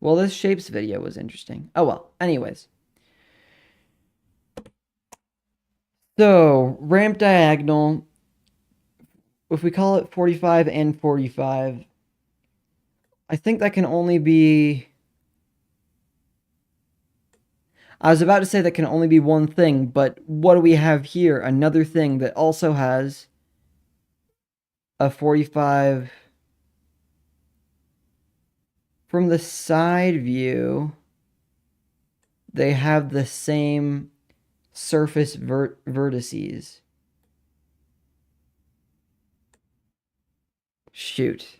well, this shapes video was interesting. Oh well, anyways. So, ramp diagonal, if we call it 45 and 45, I think that can only be... I was about to say that can only be one thing, but what do we have here? Another thing that also has a 45... From the side view, they have the same surface vertices. Shoot.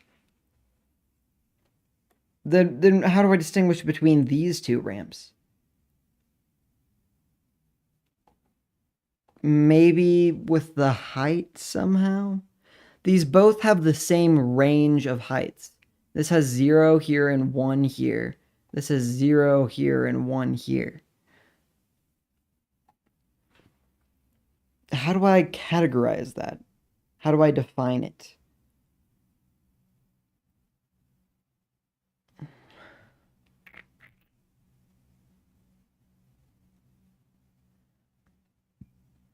Then how do I distinguish between these two ramps? Maybe with the height somehow? These both have the same range of heights. This has 0 here and 1 here. This has 0 here and 1 here. How do I categorize that? How do I define it?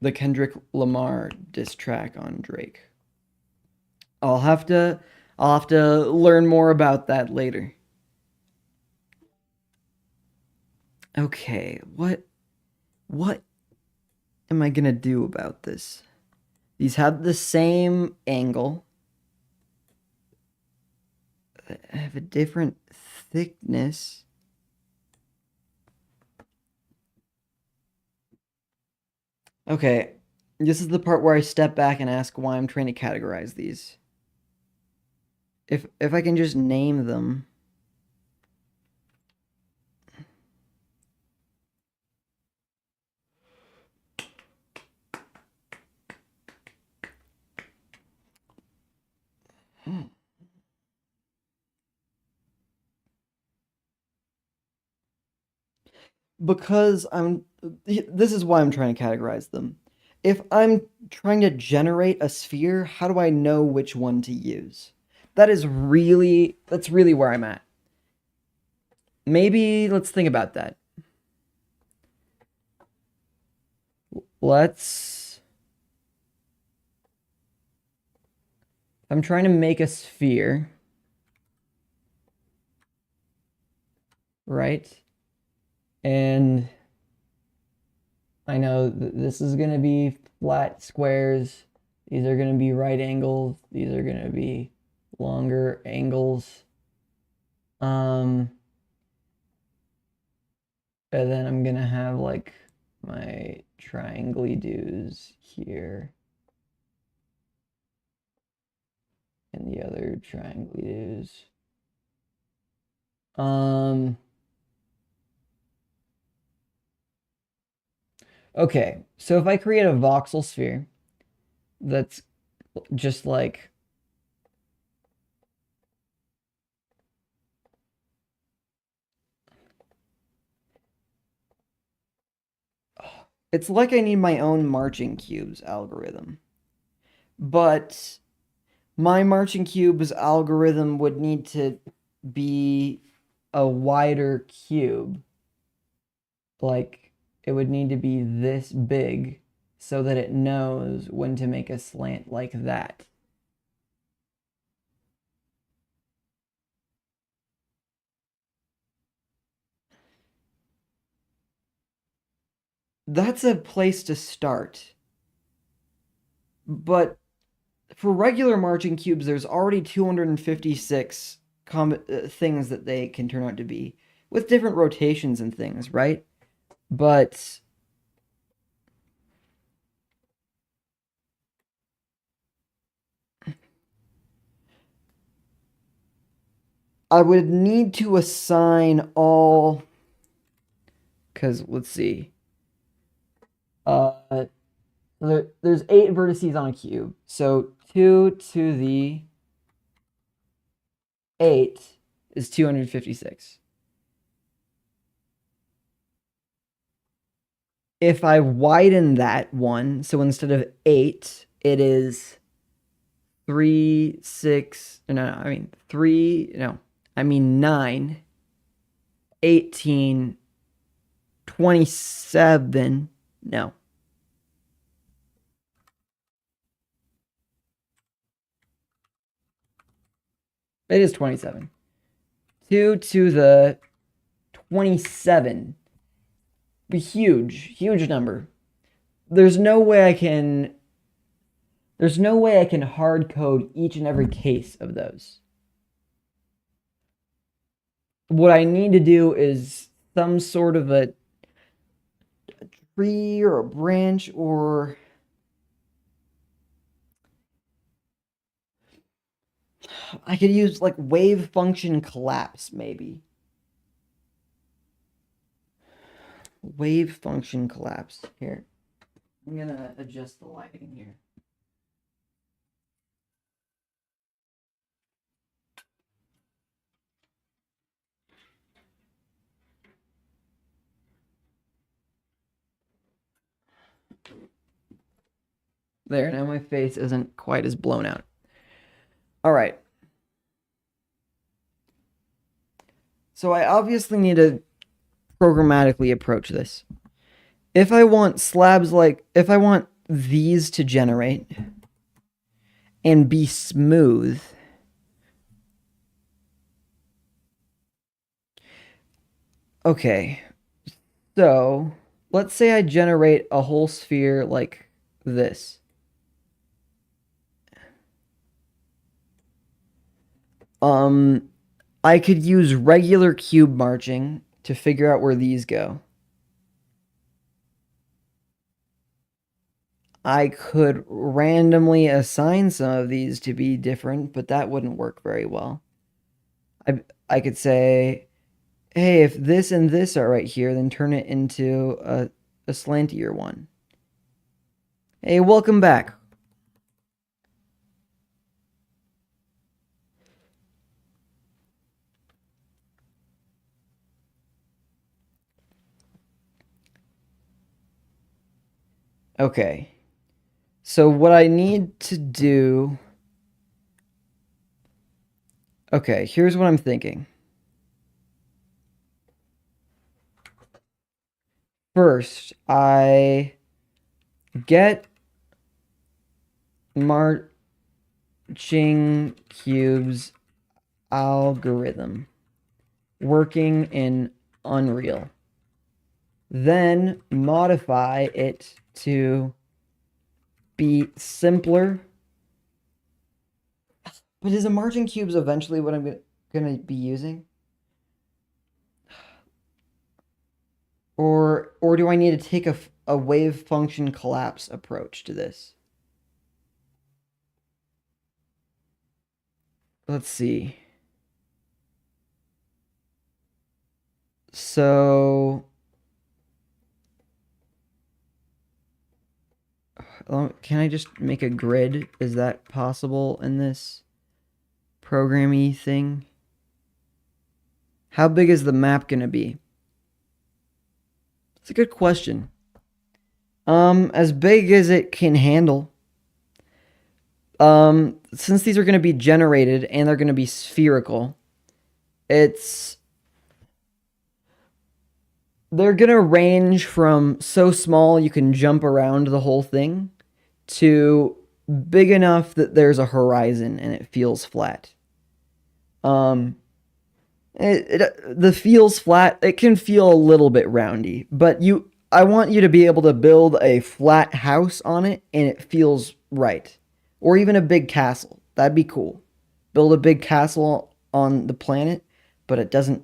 The Kendrick Lamar diss track on Drake. I'll have to learn more about that later. Okay, what am I gonna do about this? These have the same angle. They have a different thickness. Okay, this is the part where I step back and ask why I'm trying to categorize these. If I can just name them. Because this is why I'm trying to categorize them. If I'm trying to generate a sphere, how do I know which one to use? That's really where I'm at. Maybe let's think about that. I'm trying to make a sphere, right? And I know this is going to be flat squares. These are going to be right angles. These are going to be longer angles. And then I'm going to have like my triangly doos here. And the other triangly doos. Okay, so if I create a voxel sphere that's just like it's like I need my own marching cubes algorithm. But My marching cubes algorithm would need to be a wider cube. Like, it would need to be this big so that it knows when to make a slant like that. That's a place to start. But for regular marching cubes, there's already 256 things that they can turn out to be with different rotations and things, right? But I would need to assign all, because let's see. There's 8 vertices on a cube. So 2 to the 8 is 256. If I widen that one, so instead of 8, it is 3, 6, no, I mean 3, no, I mean 9, 18, 27, no. It is 27. 2 to the 27. Huge number. There's no way I can hard code each and every case of those. What I need to do is some sort of a tree or a branch, or I could use like wave function collapse, maybe. Wave function collapse. Here, I'm gonna adjust the lighting here. There, now my face isn't quite as blown out. All right. So I obviously need to programmatically approach this. If I want if I want these to generate and be smooth, okay, so let's say I generate a whole sphere like this. I could use regular cube marching to figure out where these go. I could randomly assign some of these to be different, but that wouldn't work very well. I could say, hey, if this and this are right here, then turn it into a slantier one. Hey, welcome back. Okay. So what I need to do... Okay, here's what I'm thinking. First, I get marching cubes algorithm working in Unreal. Then modify it to be simpler. But is a marching cubes eventually what I'm gonna be using? Or do I need to take a wave function collapse approach to this? Let's see. So can I just make a grid? Is that possible in this programmy thing? How big is the map gonna be? It's a good question. As big as it can handle. Since these are going to be generated and they're going to be spherical, they're going to range from so small you can jump around the whole thing to big enough that there's a horizon and it feels flat. Um, the feels flat, it can feel a little bit roundy, but I want you to be able to build a flat house on it and it feels right. Or even a big castle. That'd be cool. Build a big castle on the planet, but it doesn't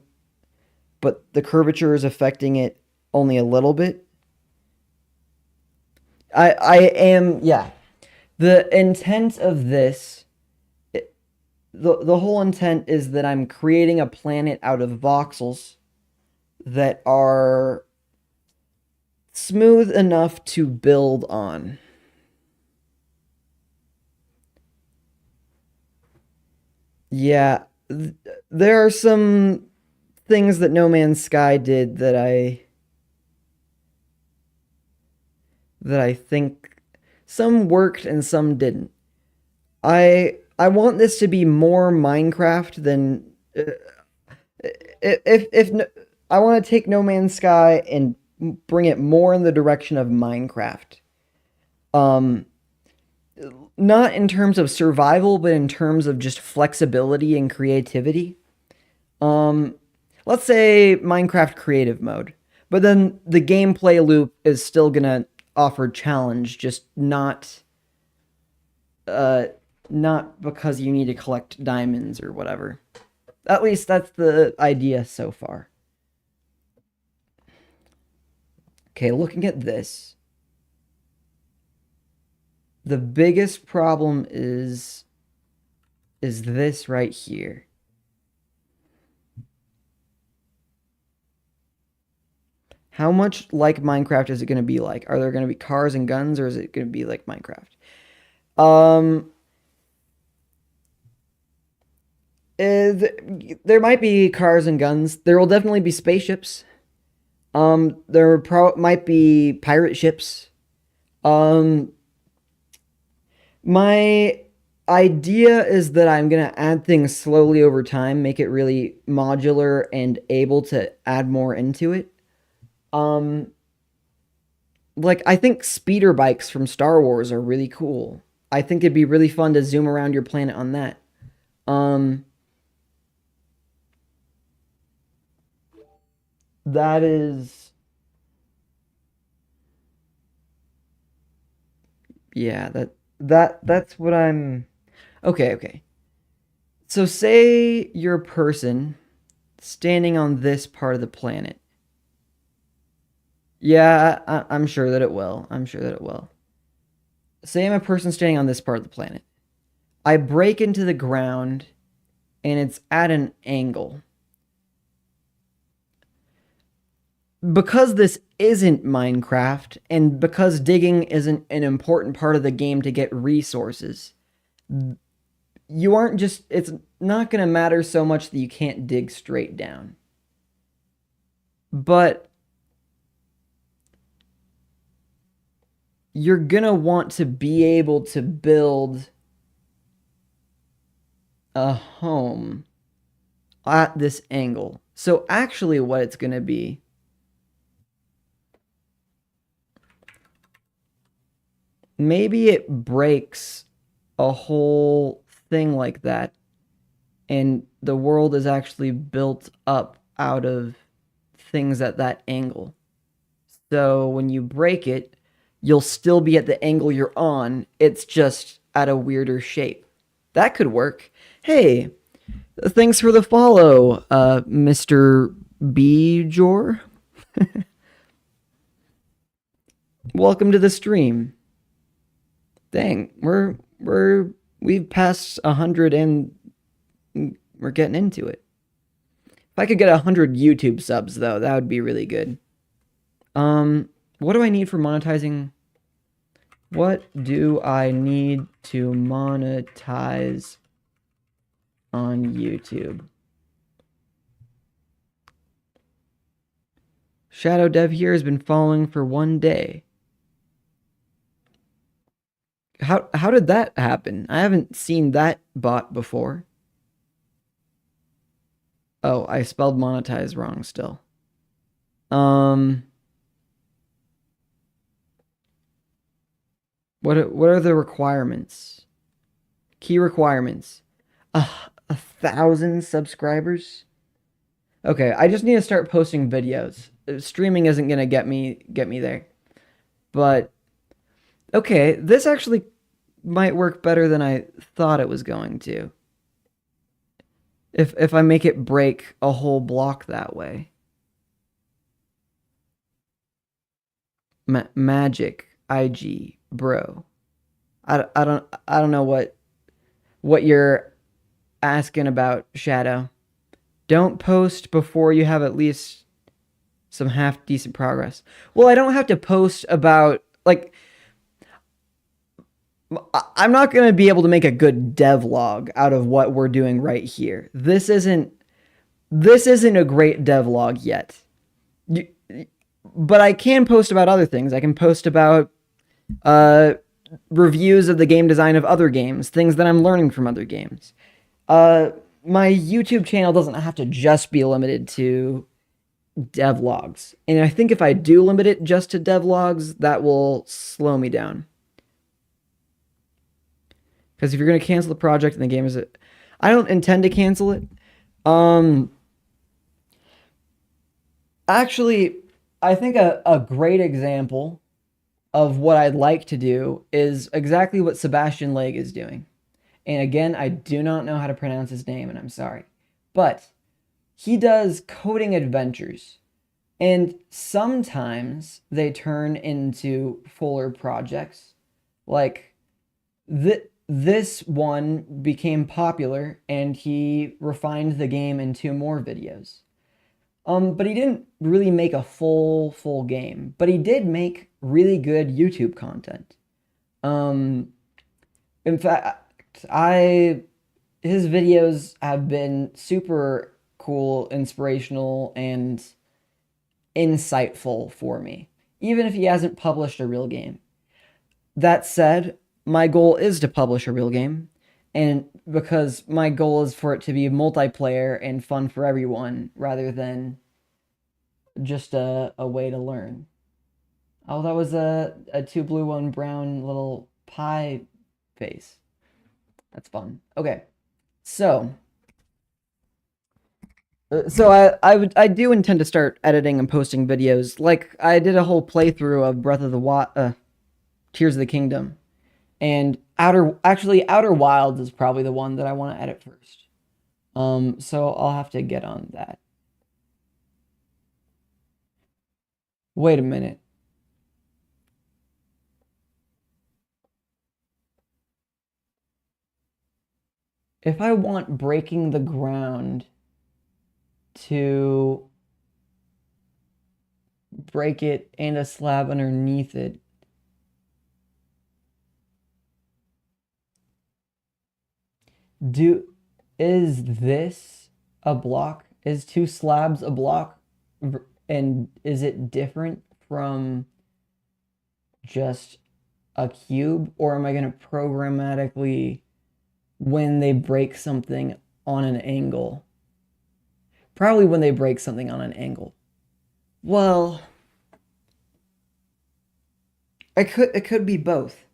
but the curvature is affecting it only a little bit. Yeah. The intent of this, the whole intent is that I'm creating a planet out of voxels that are smooth enough to build on. Yeah, there are some things that No Man's Sky did that I think some worked and some didn't. I want this to be more Minecraft than if I want to take No Man's Sky and bring it more in the direction of Minecraft. Um, not in terms of survival, but in terms of just flexibility and creativity. Um, let's say Minecraft creative mode, but then the gameplay loop is still gonna offer challenge, just uh not because you need to collect diamonds or whatever. At least that's the idea so far. Okay, looking at this, the biggest problem is this right here. How much like Minecraft is it going to be like? Are there going to be cars and guns, or is it going to be like Minecraft? Um, there might be cars and guns. There will definitely be spaceships. Might be pirate ships. Um, my idea is that I'm gonna add things slowly over time, make it really modular and able to add more into it. Um, like I think speeder bikes from Star Wars are really cool. I think it'd be really fun to zoom around your planet on that. Um, that is, yeah, that's what I'm. Okay, okay. So say you're a person standing on this part of the planet. Yeah, I'm sure that it will. I'm sure that it will. Say I'm a person standing on this part of the planet. I break into the ground and it's at an angle. Because this isn't Minecraft and because digging isn't an important part of the game to get resources, you aren't just, it's not going to matter so much that you can't dig straight down. But you're going to want to be able to build a home at this angle. So actually what it's going to be, maybe it breaks a whole thing like that and the world is actually built up out of things at that angle. So when you break it, you'll still be at the angle you're on. It's just at a weirder shape. That could work. Hey, thanks for the follow, Mr. Bjor. Welcome to the stream. Dang, we've passed 100 and we're getting into it. If I could get 100 YouTube subs though, that would be really good. What do I need for monetizing? What do I need to monetize on YouTube? Shadow Dev here has been following for 1 day. How did that happen? I haven't seen that bot before. Oh, I spelled monetize wrong still. Um, what are the requirements? Key requirements. Uh, 1,000 subscribers? Okay, I just need to start posting videos. Streaming isn't gonna get me there. But okay, this actually might work better than I thought it was going to. If I make it break a whole block that way. Magic IG bro. I don't know what you're asking about, Shadow. Don't post before you have at least some half decent progress. Well, I don't have to post about like I'm not going to be able to make a good devlog out of what we're doing right here. This isn't a great devlog yet. You, but I can post about other things. I can post about uh, reviews of the game design of other games, things that I'm learning from other games. My YouTube channel doesn't have to just be limited to devlogs. And I think if I do limit it just to devlogs, that will slow me down. Because if you're going to cancel the project and the game is it, I don't intend to cancel it. Actually, I think a great example of what I'd like to do is exactly what Sebastian Leg is doing. And again, I do not know how to pronounce his name, and I'm sorry. But he does coding adventures. And sometimes they turn into fuller projects. Like, this one became popular, and he refined the game in 2 more videos. But he didn't really make a full game. But he did make really good YouTube content. In fact, his videos have been super cool, inspirational, and insightful for me, even if he hasn't published a real game. That said, my goal is to publish a real game, and because my goal is for it to be multiplayer and fun for everyone rather than just a way to learn. Oh, that was a 2 blue, 1 brown little pie face. That's fun. Okay, so I do intend to start editing and posting videos. Like I did a whole playthrough of Breath of the Wild, Tears of the Kingdom, and Outer Wilds is probably the one that I want to edit first. So I'll have to get on that. Wait a minute. If I want breaking the ground to break it and a slab underneath it, is this a block? Is 2 slabs a block? And is it different from just a cube? Or am I going to programmatically, when they break something on an angle? Probably when they break something on an angle. Well, it could be both.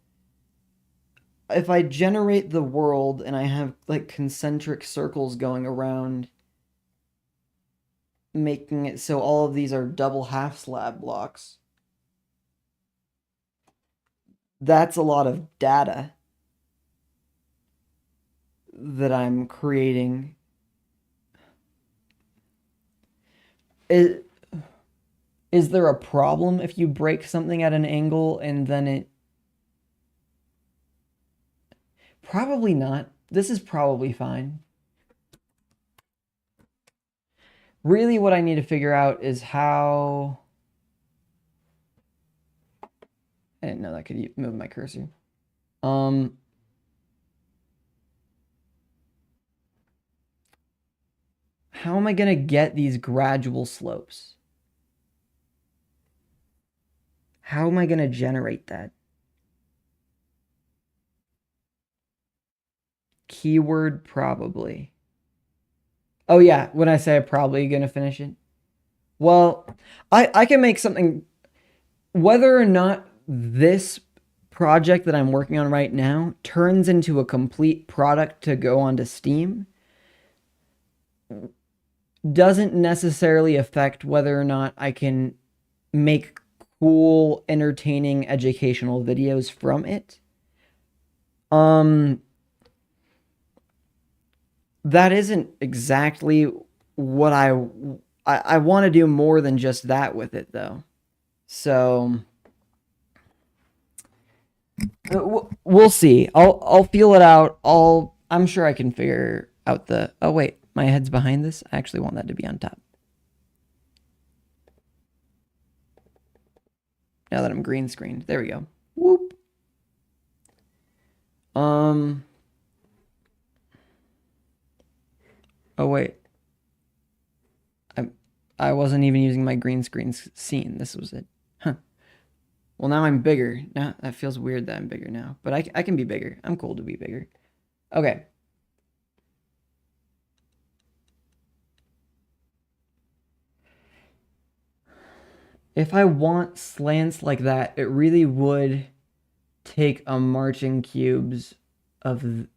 If I generate the world and I have like concentric circles going around, making it so all of these are double half slab blocks, that's a lot of data that I'm creating. Is there a problem if you break something at an angle and then it... Probably not. This is probably fine. Really what I need to figure out is how... I didn't know that could move my cursor. How am I going to get these gradual slopes? How am I going to generate that? Keyword probably. Oh yeah, when I say I'm probably gonna finish it. Well, I can make something, whether or not this project that I'm working on right now turns into a complete product to go onto Steam doesn't necessarily affect whether or not I can make cool, entertaining, educational videos from it. That isn't exactly what I want to do more than just that with it though. So we'll see. I'll feel it out. I'm sure I can figure out the. Oh wait, my head's behind this. I actually want that to be on top. Now that I'm green screened, there we go. Whoop. Oh wait. I wasn't even using my green screen scene. This was it. Huh. Well, now I'm bigger. Now that feels weird that I'm bigger now, but I can be bigger. I'm cool to be bigger. Okay. If I want slants like that, it really would take a marching cubes of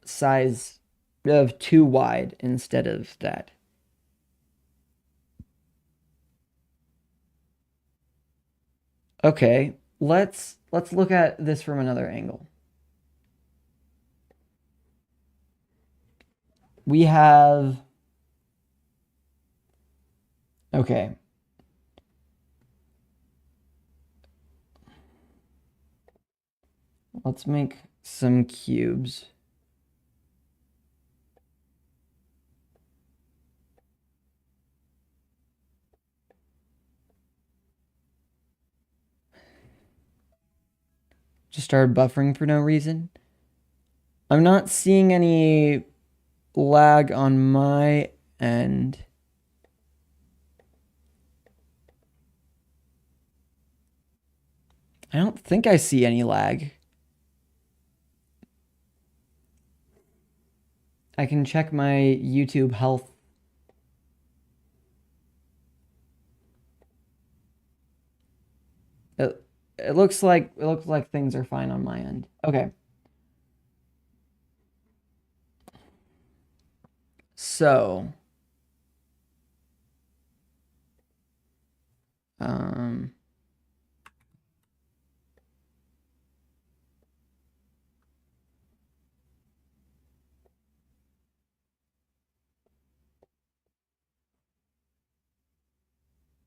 size of 2 wide instead of that. Okay, let's look at this from another angle. We have, okay. Let's make some cubes. Just started buffering for no reason. I'm not seeing any lag on my end. I don't think I see any lag. I can check my YouTube health. It looks like things are fine on my end. Okay. So,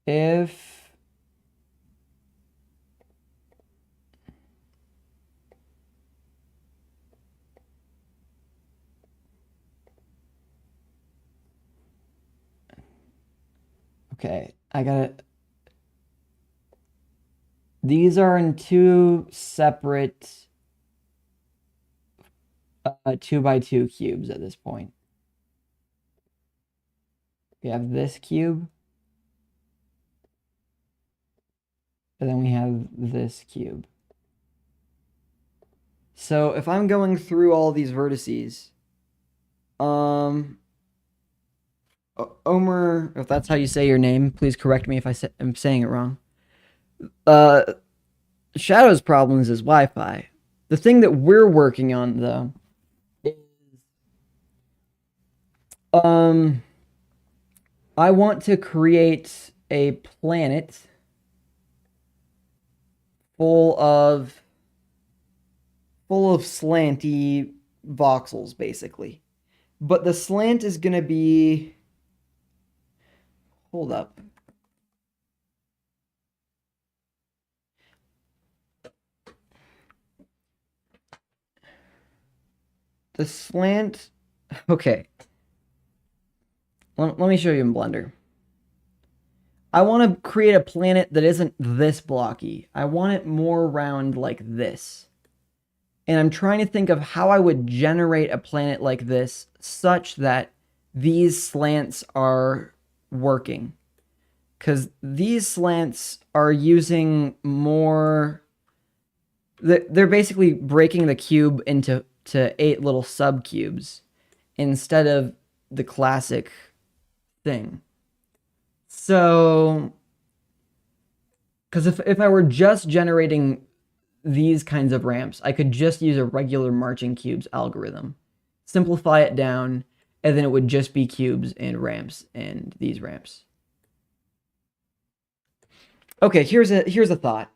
if okay, I got it. These are in 2 separate 2x2 cubes at this point. We have this cube, and then we have this cube. So if I'm going through all these vertices, Omer, if that's how you say your name, please correct me if I'm saying it wrong. Shadow's problem is his Wi-Fi. The thing that we're working on, though, is I want to create a planet full of slanty voxels, basically. But the slant is gonna be, hold up. The slant, okay. Let me show you in Blender. I want to create a planet that isn't this blocky. I want it more round like this. And I'm trying to think of how I would generate a planet like this such that these slants are working. Because these slants are using more... They're basically breaking the cube into to 8 little subcubes instead of the classic thing. So, because if I were just generating these kinds of ramps, I could just use a regular marching cubes algorithm, simplify it down, and then it would just be cubes and ramps and these ramps. Okay, here's a thought.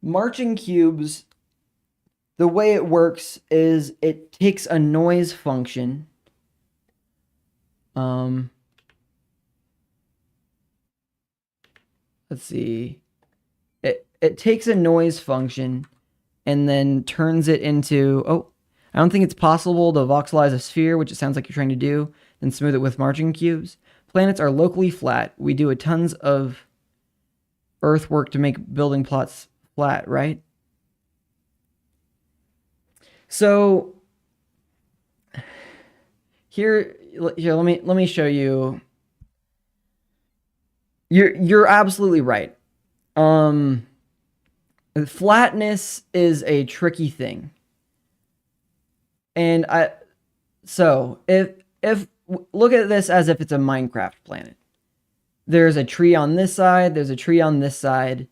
Marching cubes, the way it works is it takes a noise function. Let's see. It takes a noise function and then turns it into, oh, I don't think it's possible to voxelize a sphere, which it sounds like you're trying to do, then smooth it with marching cubes. Planets are locally flat. We do a tons of earthwork to make building plots flat, right? So here let me show you. You're absolutely right. Flatness is a tricky thing. And if look at this as if it's a Minecraft planet. There's a tree on this side, there's a tree on this side,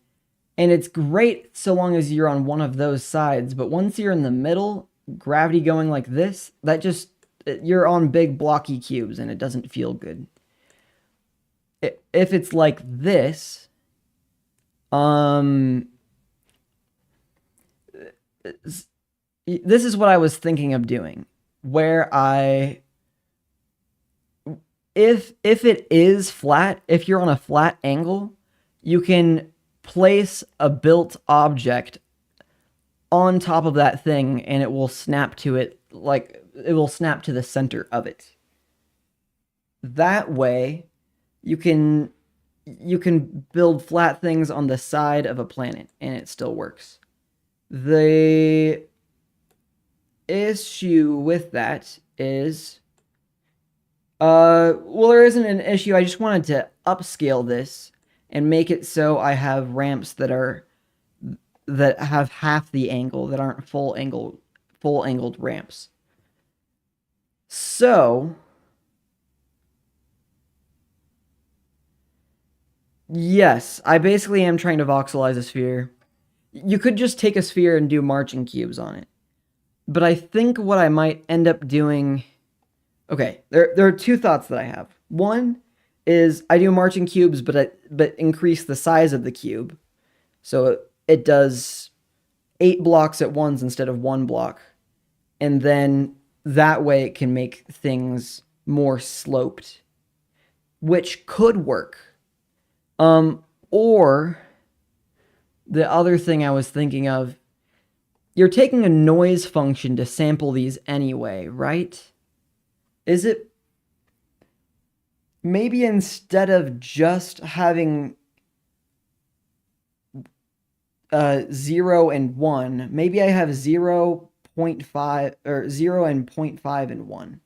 and it's great so long as you're on one of those sides, but once you're in the middle, gravity going like this, that just, you're on big blocky cubes and it doesn't feel good. If it's like this, this is what I was thinking of doing, where if it is flat, if you're on a flat angle, you can place a built object on top of that thing and it will snap to it, like it will snap to the center of it. That way, you can build flat things on the side of a planet and it still works. The issue with that is, well, there isn't an issue. I just wanted to upscale this and make it so I have ramps that have half the angle, that aren't full angled ramps. So, yes, I basically am trying to voxelize a sphere. You could just take a sphere and do marching cubes on it. But I think what I might end up doing... Okay, there are two thoughts that I have. One is I do marching cubes, but increase the size of the cube. So it does 8 blocks at once instead of 1 block. And then that way it can make things more sloped, which could work. Or the other thing I was thinking of, you're taking a noise function to sample these anyway, right? Is it maybe instead of just having 0 and 1, maybe I have 0, 0.5 or 0 and 0.5 and 1.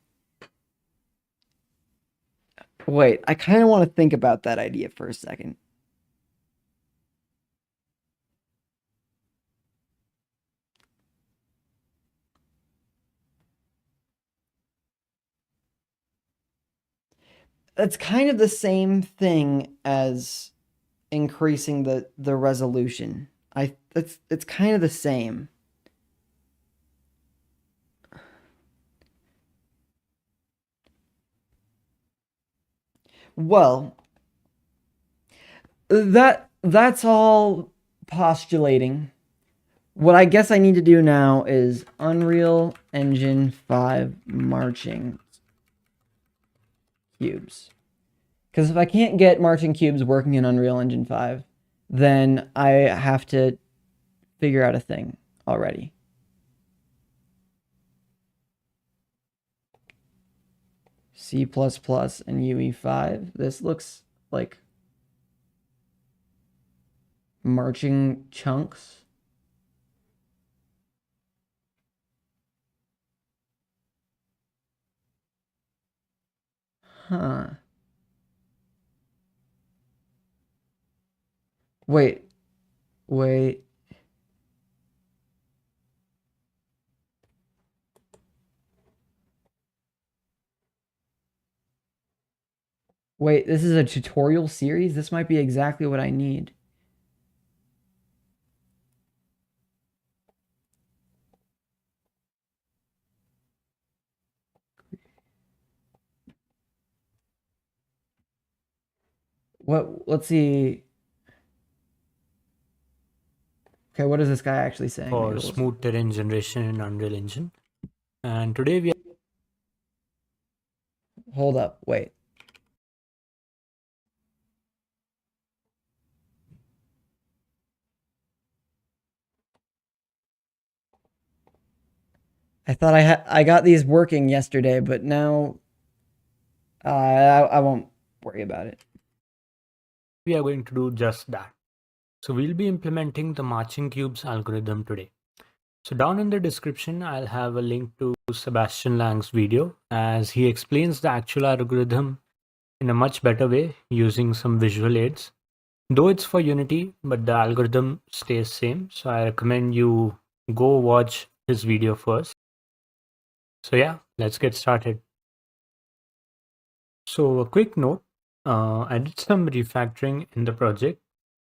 Wait, I kind of want to think about that idea for a second. That's kind of the same thing as increasing the resolution. It's kind of the same. Well, that's all postulating. What I guess I need to do now is Unreal Engine 5 marching cubes. Because if I can't get marching cubes working in Unreal Engine 5, then I have to figure out a thing already. C++ and UE5. This looks like marching chunks. Huh. Wait. Wait, this is a tutorial series? This might be exactly what I need. What? Let's see. Okay, what is this guy actually saying? Maybe For we'll... smooth terrain generation in Unreal Engine. And today we Hold up. Wait. I thought I got these working yesterday, but now I won't worry about it. are going to do just that. So we'll be implementing the marching cubes algorithm today. So down in the description, I'll have a link to Sebastian Lang's video as he explains the actual algorithm in a much better way using some visual aids. Though it's for Unity, but the algorithm stays same. So I recommend you go watch his video first. So yeah, let's get started. So a quick note, I did some refactoring in the project,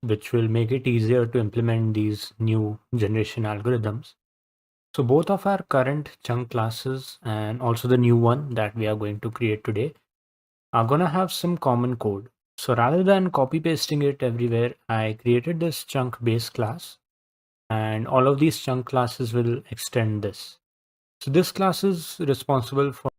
which will make it easier to implement these new generation algorithms. So both of our current chunk classes and also the new one that we are going to create today are going to have some common code. So rather than copy pasting it everywhere, I created this chunk base class and all of these chunk classes will extend this. So this class is responsible for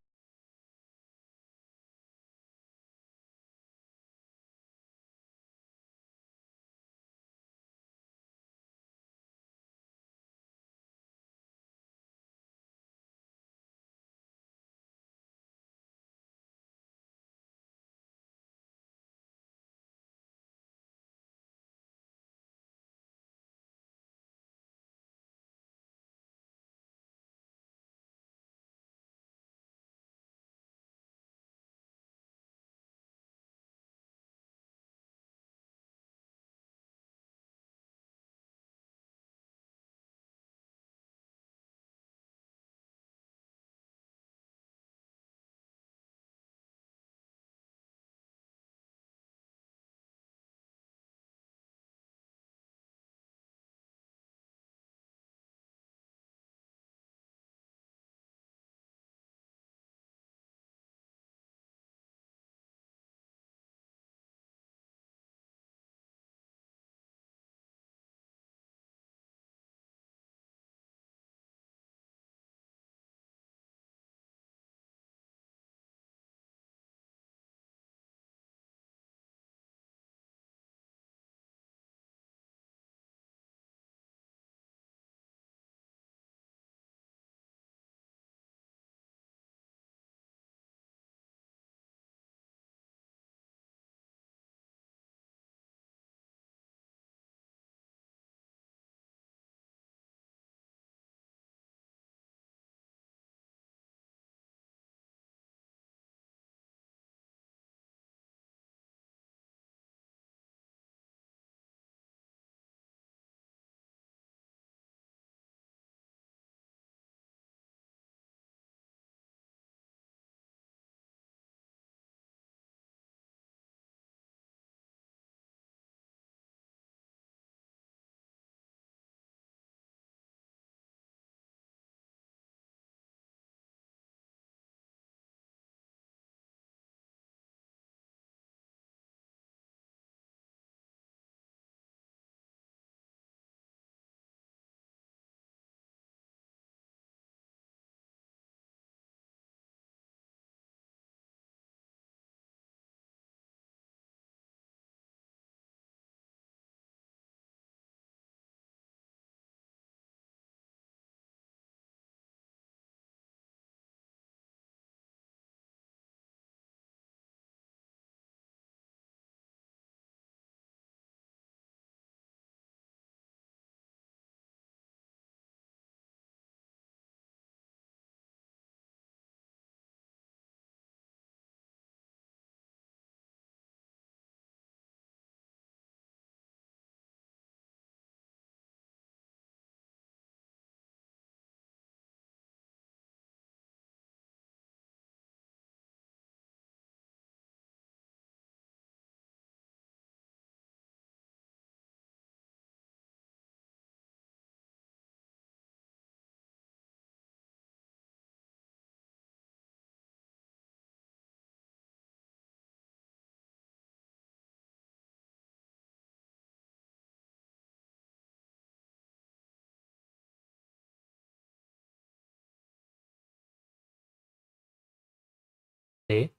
play.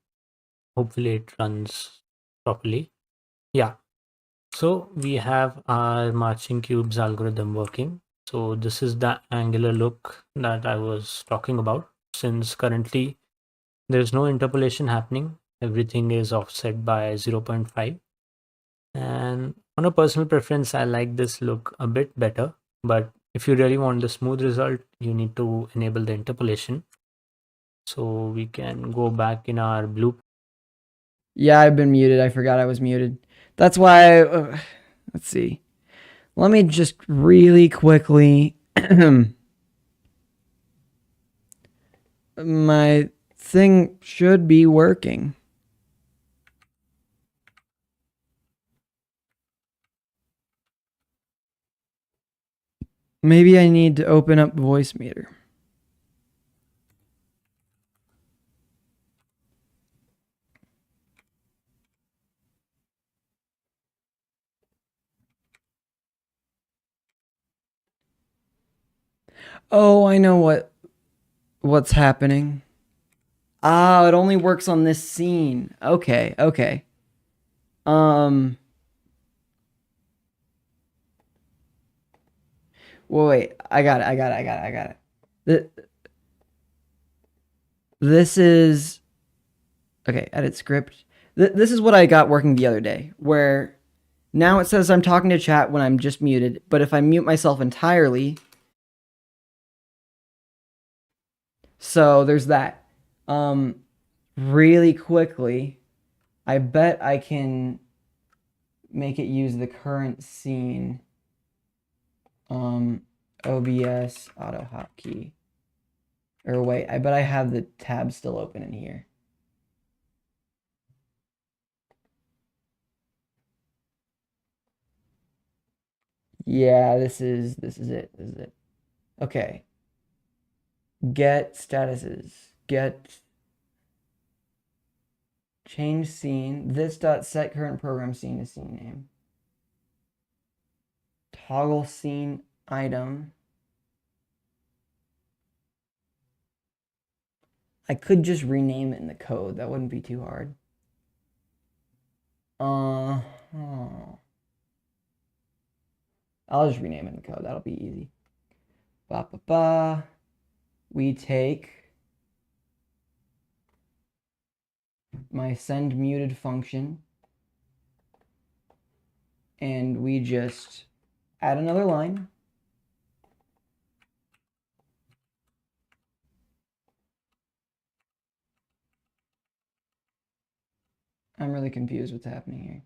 Hopefully it runs properly. Yeah. So we have our marching cubes algorithm working. So this is the angular look that I was talking about. Since currently there's no interpolation happening, everything is offset by 0.5. And on a personal preference, I like this look a bit better. But if you really want the smooth result, you need to enable the interpolation. So we can go back in our blue. Yeah, I've been muted. I forgot I was muted. That's why. Let's see. Let me just really quickly. My thing should be working. Maybe I need to open up Voicemeeter. Oh, I know what's happening. Ah, it only works on this scene. Okay, okay. Wait, I got it. This is okay, edit script. This is what I got working the other day, where now it says I'm talking to chat when I'm just muted, but if I mute myself entirely, so there's that. Really quickly, I bet I can make it use the current scene. OBS auto hotkey. Or wait, I bet I have the tab still open in here. Yeah, this is it. This is it. Okay. Get statuses. Get change scene. This dot set current program scene to scene name. Toggle scene item. I could just rename it in the code. That wouldn't be too hard. Oh. I'll just rename it in the code. That'll be easy. Ba ba ba. We take my send muted function and we just add another line. I'm really confused what's happening here.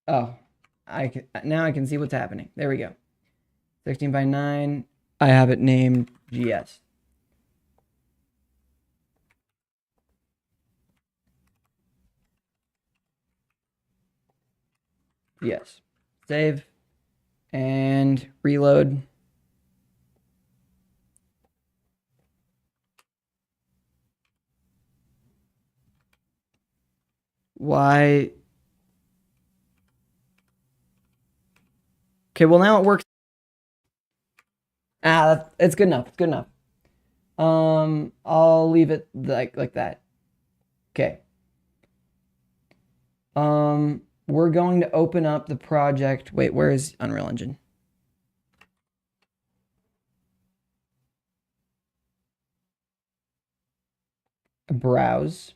Oh, now I can see what's happening. There we go. 16 by 9. I have it named GS. Yes. Save and reload. Why? Okay, well now it works. It's good enough. It's good enough. I'll leave it like that. Okay. We're going to open up the project. Wait, where is Unreal Engine? Browse.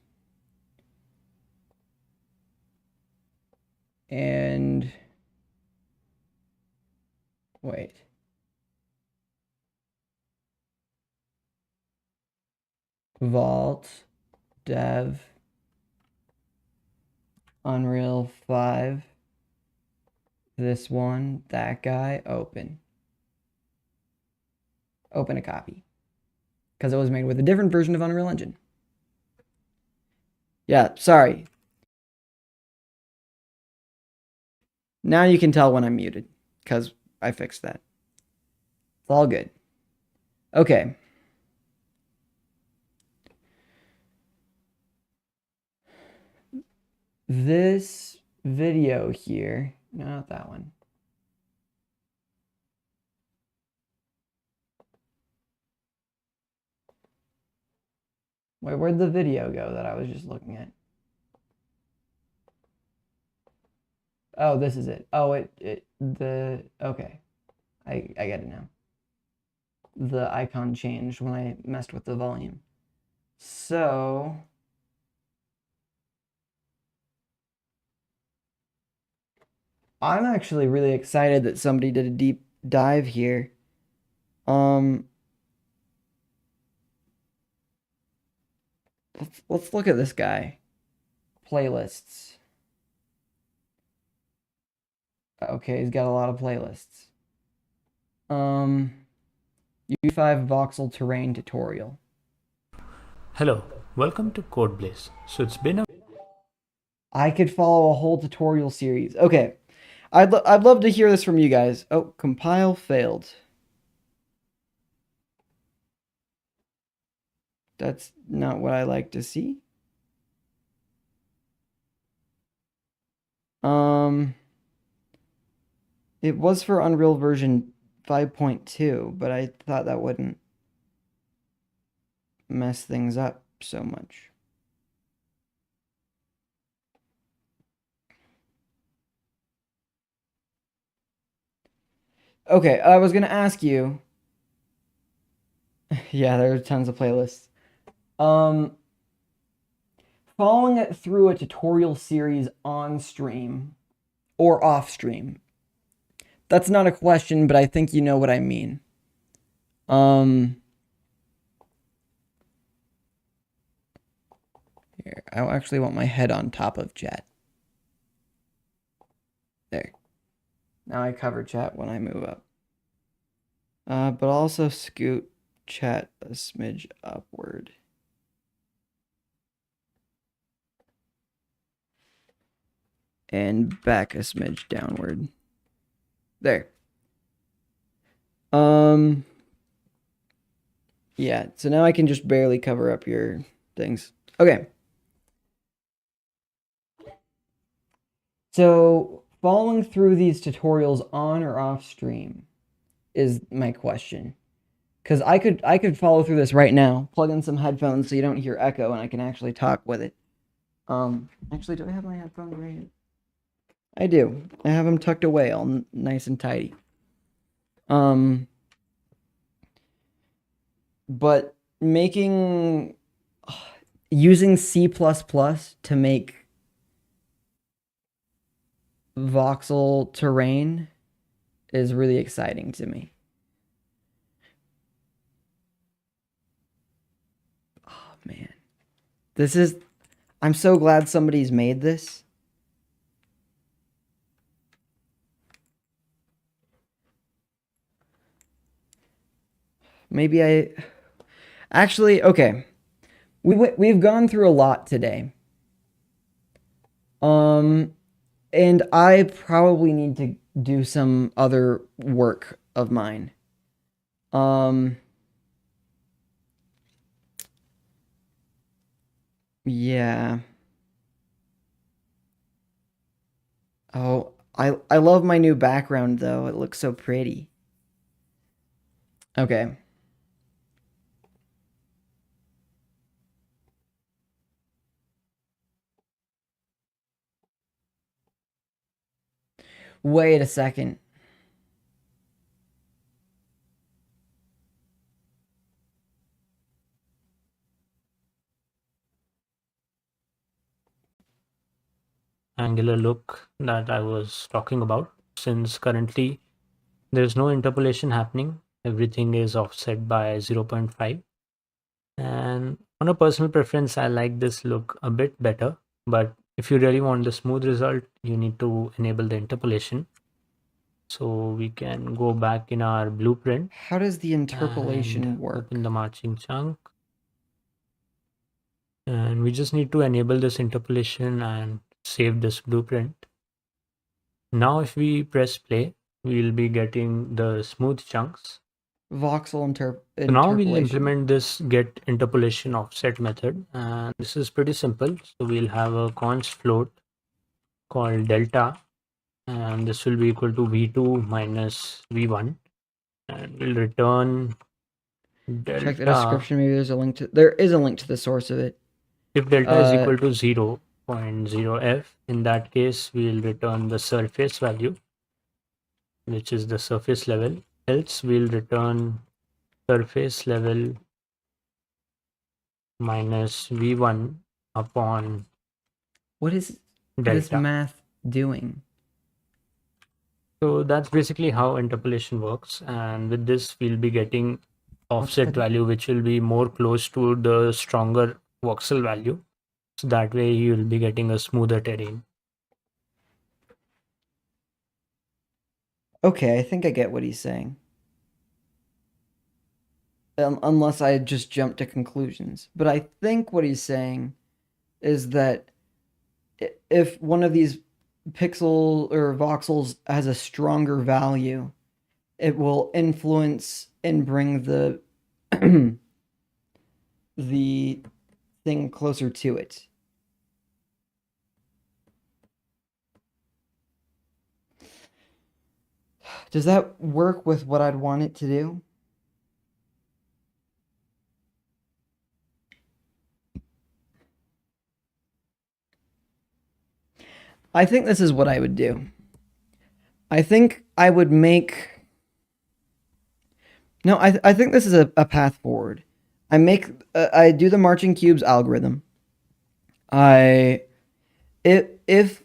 And wait. Vault, Dev, Unreal 5, this one, that guy, open. Open a copy. Because it was made with a different version of Unreal Engine. Yeah, sorry. Now you can tell when I'm muted, because I fixed that. It's all good. Okay. This video here, no, not that one. Wait, where'd the video go that I was just looking at? Oh, this is it. Oh, okay. I get it now. The icon changed when I messed with the volume. So I'm actually really excited that somebody did a deep dive here. Let's look at this guy. Playlists. Okay, he's got a lot of playlists. U5 voxel terrain tutorial. Hello, welcome to Codeblaze. So it's been a I could follow a whole tutorial series. Okay, I'd love to hear this from you guys. Oh, compile failed. That's not what I like to see. It was for Unreal version 5.2, but I thought that wouldn't mess things up so much. Okay, I was gonna ask you. Yeah, there are tons of playlists. Following it through a tutorial series on stream or off stream. That's not a question, but I think you know what I mean. Here, I actually want my head on top of chat. There. Now I cover chat when I move up. But also scoot chat a smidge upward. And back a smidge downward. There. Yeah, so now I can just barely cover up your things. Okay. So following through these tutorials on or off stream is my question. Because I could follow through this right now, plug in some headphones so you don't hear echo and I can actually talk with it. Actually, do I have my headphones right here? I do. I have them tucked away all nice and tidy. But using C++ to make voxel terrain is really exciting to me. Oh man. I'm so glad somebody's made this. Actually, okay. We've gone through a lot today. And I probably need to do some other work of mine. Yeah. Oh, I love my new background though. It looks so pretty. Okay. Wait a second. angular look that I was talking about, since currently there's no interpolation happening. Everything is offset by 0.5. And on a personal preference, I like this look a bit better. But if you really want the smooth result, you need to enable the interpolation. So we can go back in our blueprint. How does the interpolation work? Open the marching chunk. And we just need to enable this interpolation and save this blueprint. Now if we press play, we'll be getting the smooth chunks. Voxel So now we'll implement this get interpolation offset method, and this is pretty simple. So we'll have a const float called delta, and this will be equal to v2 minus v1, and we'll return Check the delta, description. Maybe there's a link to. There is a link to the source of it. if delta is equal to 0.0f, in that case, we'll return the surface value, which is the surface level. Else, we'll return surface level minus v1 upon What is this delta. math doing? So that's basically how interpolation works. And with this, we'll be getting offset the- value, which will be more close to the stronger voxel value. So that way you will be getting a smoother terrain. Okay, I think I get what he's saying. Unless I just jumped to conclusions. But I think what he's saying is that if one of these pixel or voxels has a stronger value, it will influence and bring the the thing closer to it. Does that work with what I'd want it to do? I think this is what I would do. I think I would make. No, I think this is a path forward. I do the marching cubes algorithm. If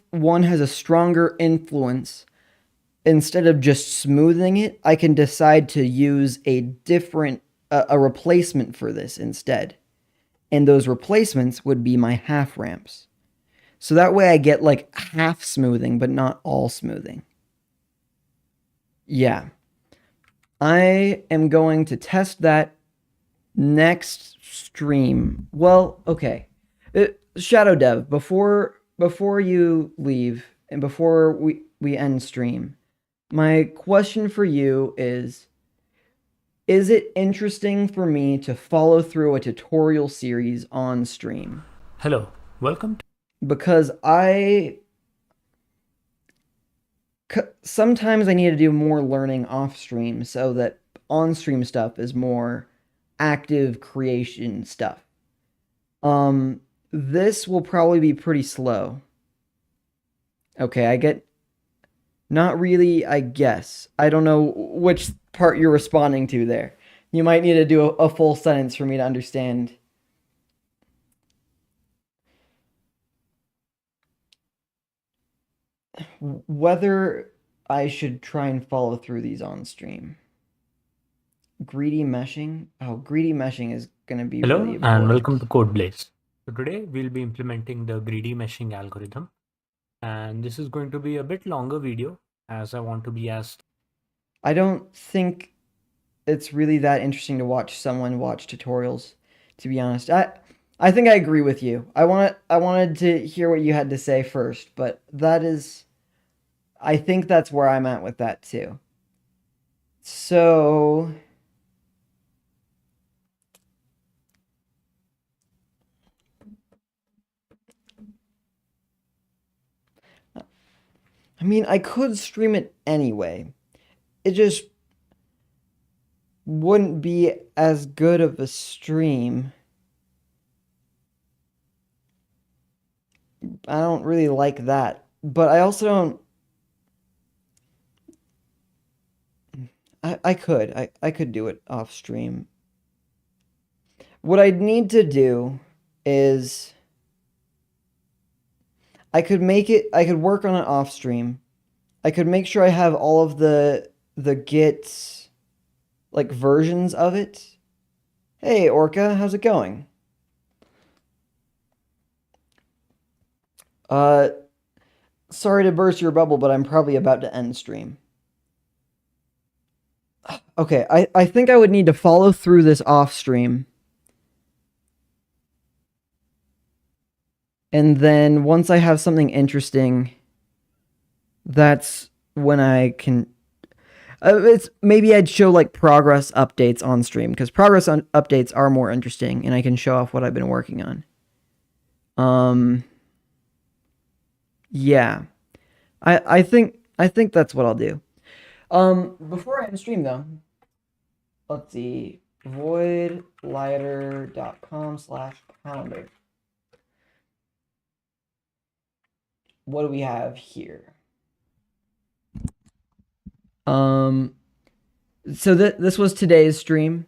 one has a stronger influence, instead of just smoothing it, I can decide to use a different a replacement for this instead. And those replacements would be my half ramps. So that way I get like half smoothing, but not all smoothing. Yeah. I am going to test that next stream. Well, okay. Shadow Dev, before you leave and before we end stream, my question for you is it interesting for me to follow through a tutorial series on stream? Hello, welcome. Because sometimes I need to do more learning off stream so that on stream stuff is more active creation stuff. This will probably be pretty slow. Okay, I get. Not really, I guess. I don't know which part you're responding to there. You might need to do a full sentence for me to understand. Whether I should try and follow through these on stream. Greedy meshing? Oh, greedy meshing is going to be Hello, really important. and welcome to CodeBlaze. So today we'll be implementing the greedy meshing algorithm. And this is going to be a bit longer video as I want to be asked. I don't think it's really that interesting to watch someone watch tutorials, to be honest. I think I agree with you. I wanted to hear what you had to say first, but I think that's where I'm at with that too. So I mean, I could stream it anyway. It just wouldn't be as good of a stream. I don't really like that. But I also don't. I could do it off stream. What I'd need to do is I could work on it off stream. I could make sure I have all of the Git like versions of it. Hey Orca, how's it going? Sorry to burst your bubble, but I'm probably about to end stream. Okay, I think I would need to follow through this off stream. And then once I have something interesting, that's when I can. It's maybe I'd show like progress updates on stream because progress updates are more interesting, and I can show off what I've been working on. Yeah, I think that's what I'll do. Before I end stream though, let's see. voidlighter.com/calendar. What do we have here? So this was today's stream.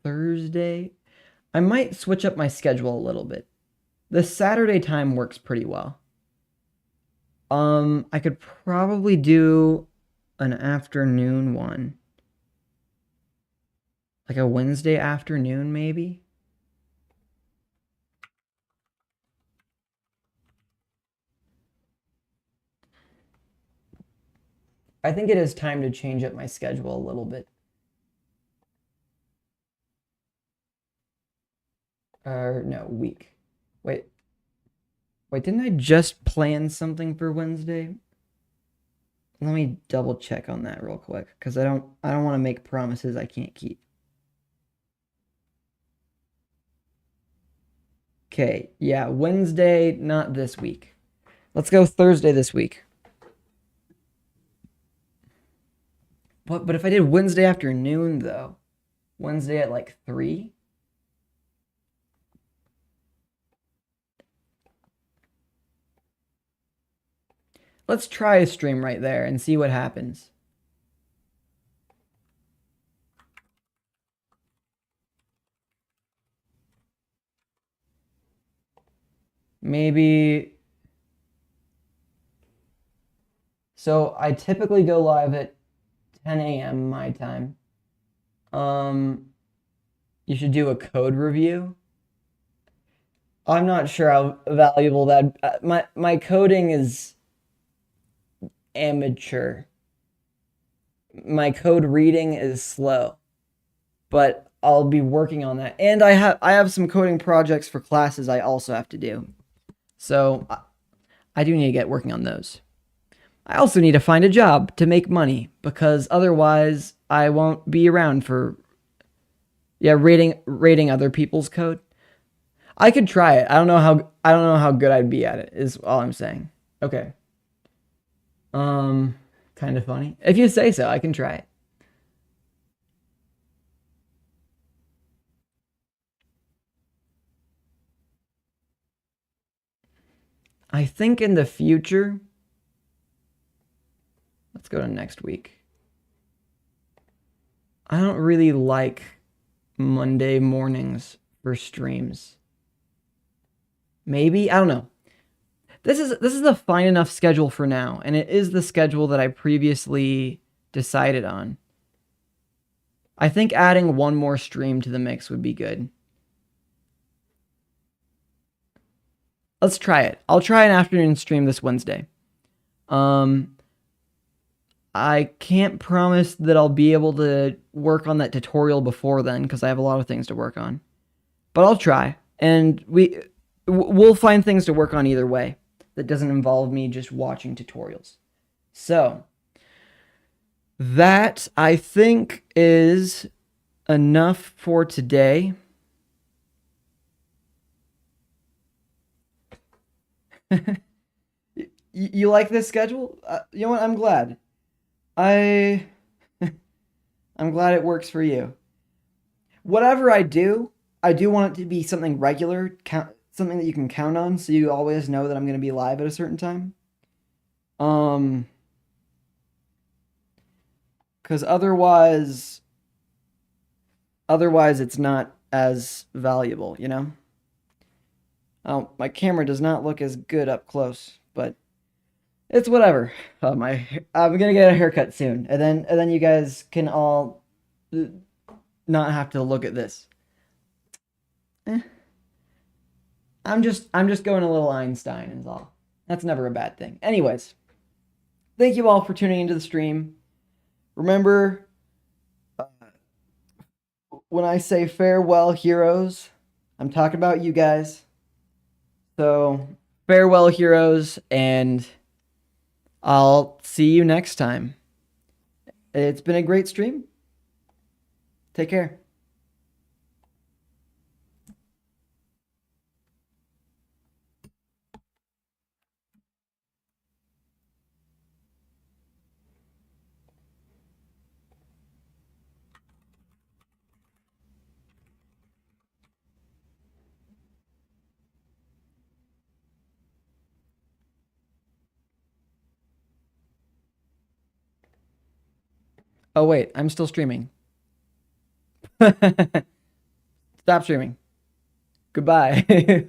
Thursday. I might switch up my schedule a little bit. The Saturday time works pretty well. I could probably do an afternoon one. Like a Wednesday afternoon, maybe? I think it is time to change up my schedule a little bit. No, week. Wait, didn't I just plan something for Wednesday? Let me double check on that real quick, because I don't want to make promises I can't keep. Okay, yeah, Wednesday, not this week. Let's go Thursday this week. But if I did Wednesday afternoon, though, Wednesday at like 3? Let's try a stream right there and see what happens. Maybe. So I typically go live at 10 a.m. my time. You should do a code review. I'm not sure how valuable that. My coding is amateur. My code reading is slow, but I'll be working on that. And I have some coding projects for classes I also have to do. So I do need to get working on those. I also need to find a job to make money, because otherwise I won't be around for rating other people's code. I could try it. I don't know how good I'd be at it, is all I'm saying. Okay. Kind of funny. If you say so, I can try it. I think in the future, let's go to next week. I don't really like Monday mornings for streams. Maybe, I don't know. This is a fine enough schedule for now, and it is the schedule that I previously decided on. I think adding one more stream to the mix would be good. Let's try it. I'll try an afternoon stream this Wednesday. I can't promise that I'll be able to work on that tutorial before then, because I have a lot of things to work on. But I'll try, and we'll find things to work on either way that doesn't involve me just watching tutorials. So that, I think, is enough for today. You like this schedule? You know what? I'm glad. I'm glad it works for you. Whatever I do want it to be something regular, something that you can count on, so you always know that I'm going to be live at a certain time. Because otherwise it's not as valuable, you know? Oh, my camera does not look as good up close, but it's whatever. I'm gonna get a haircut soon, and then you guys can all not have to look at this. I'm just going a little Einstein and all. That's never a bad thing. Anyways, thank you all for tuning into the stream. Remember, when I say farewell, heroes, I'm talking about you guys. So, farewell, heroes, and I'll see you next time. It's been a great stream. Take care. Oh wait, I'm still streaming. Stop streaming. Goodbye.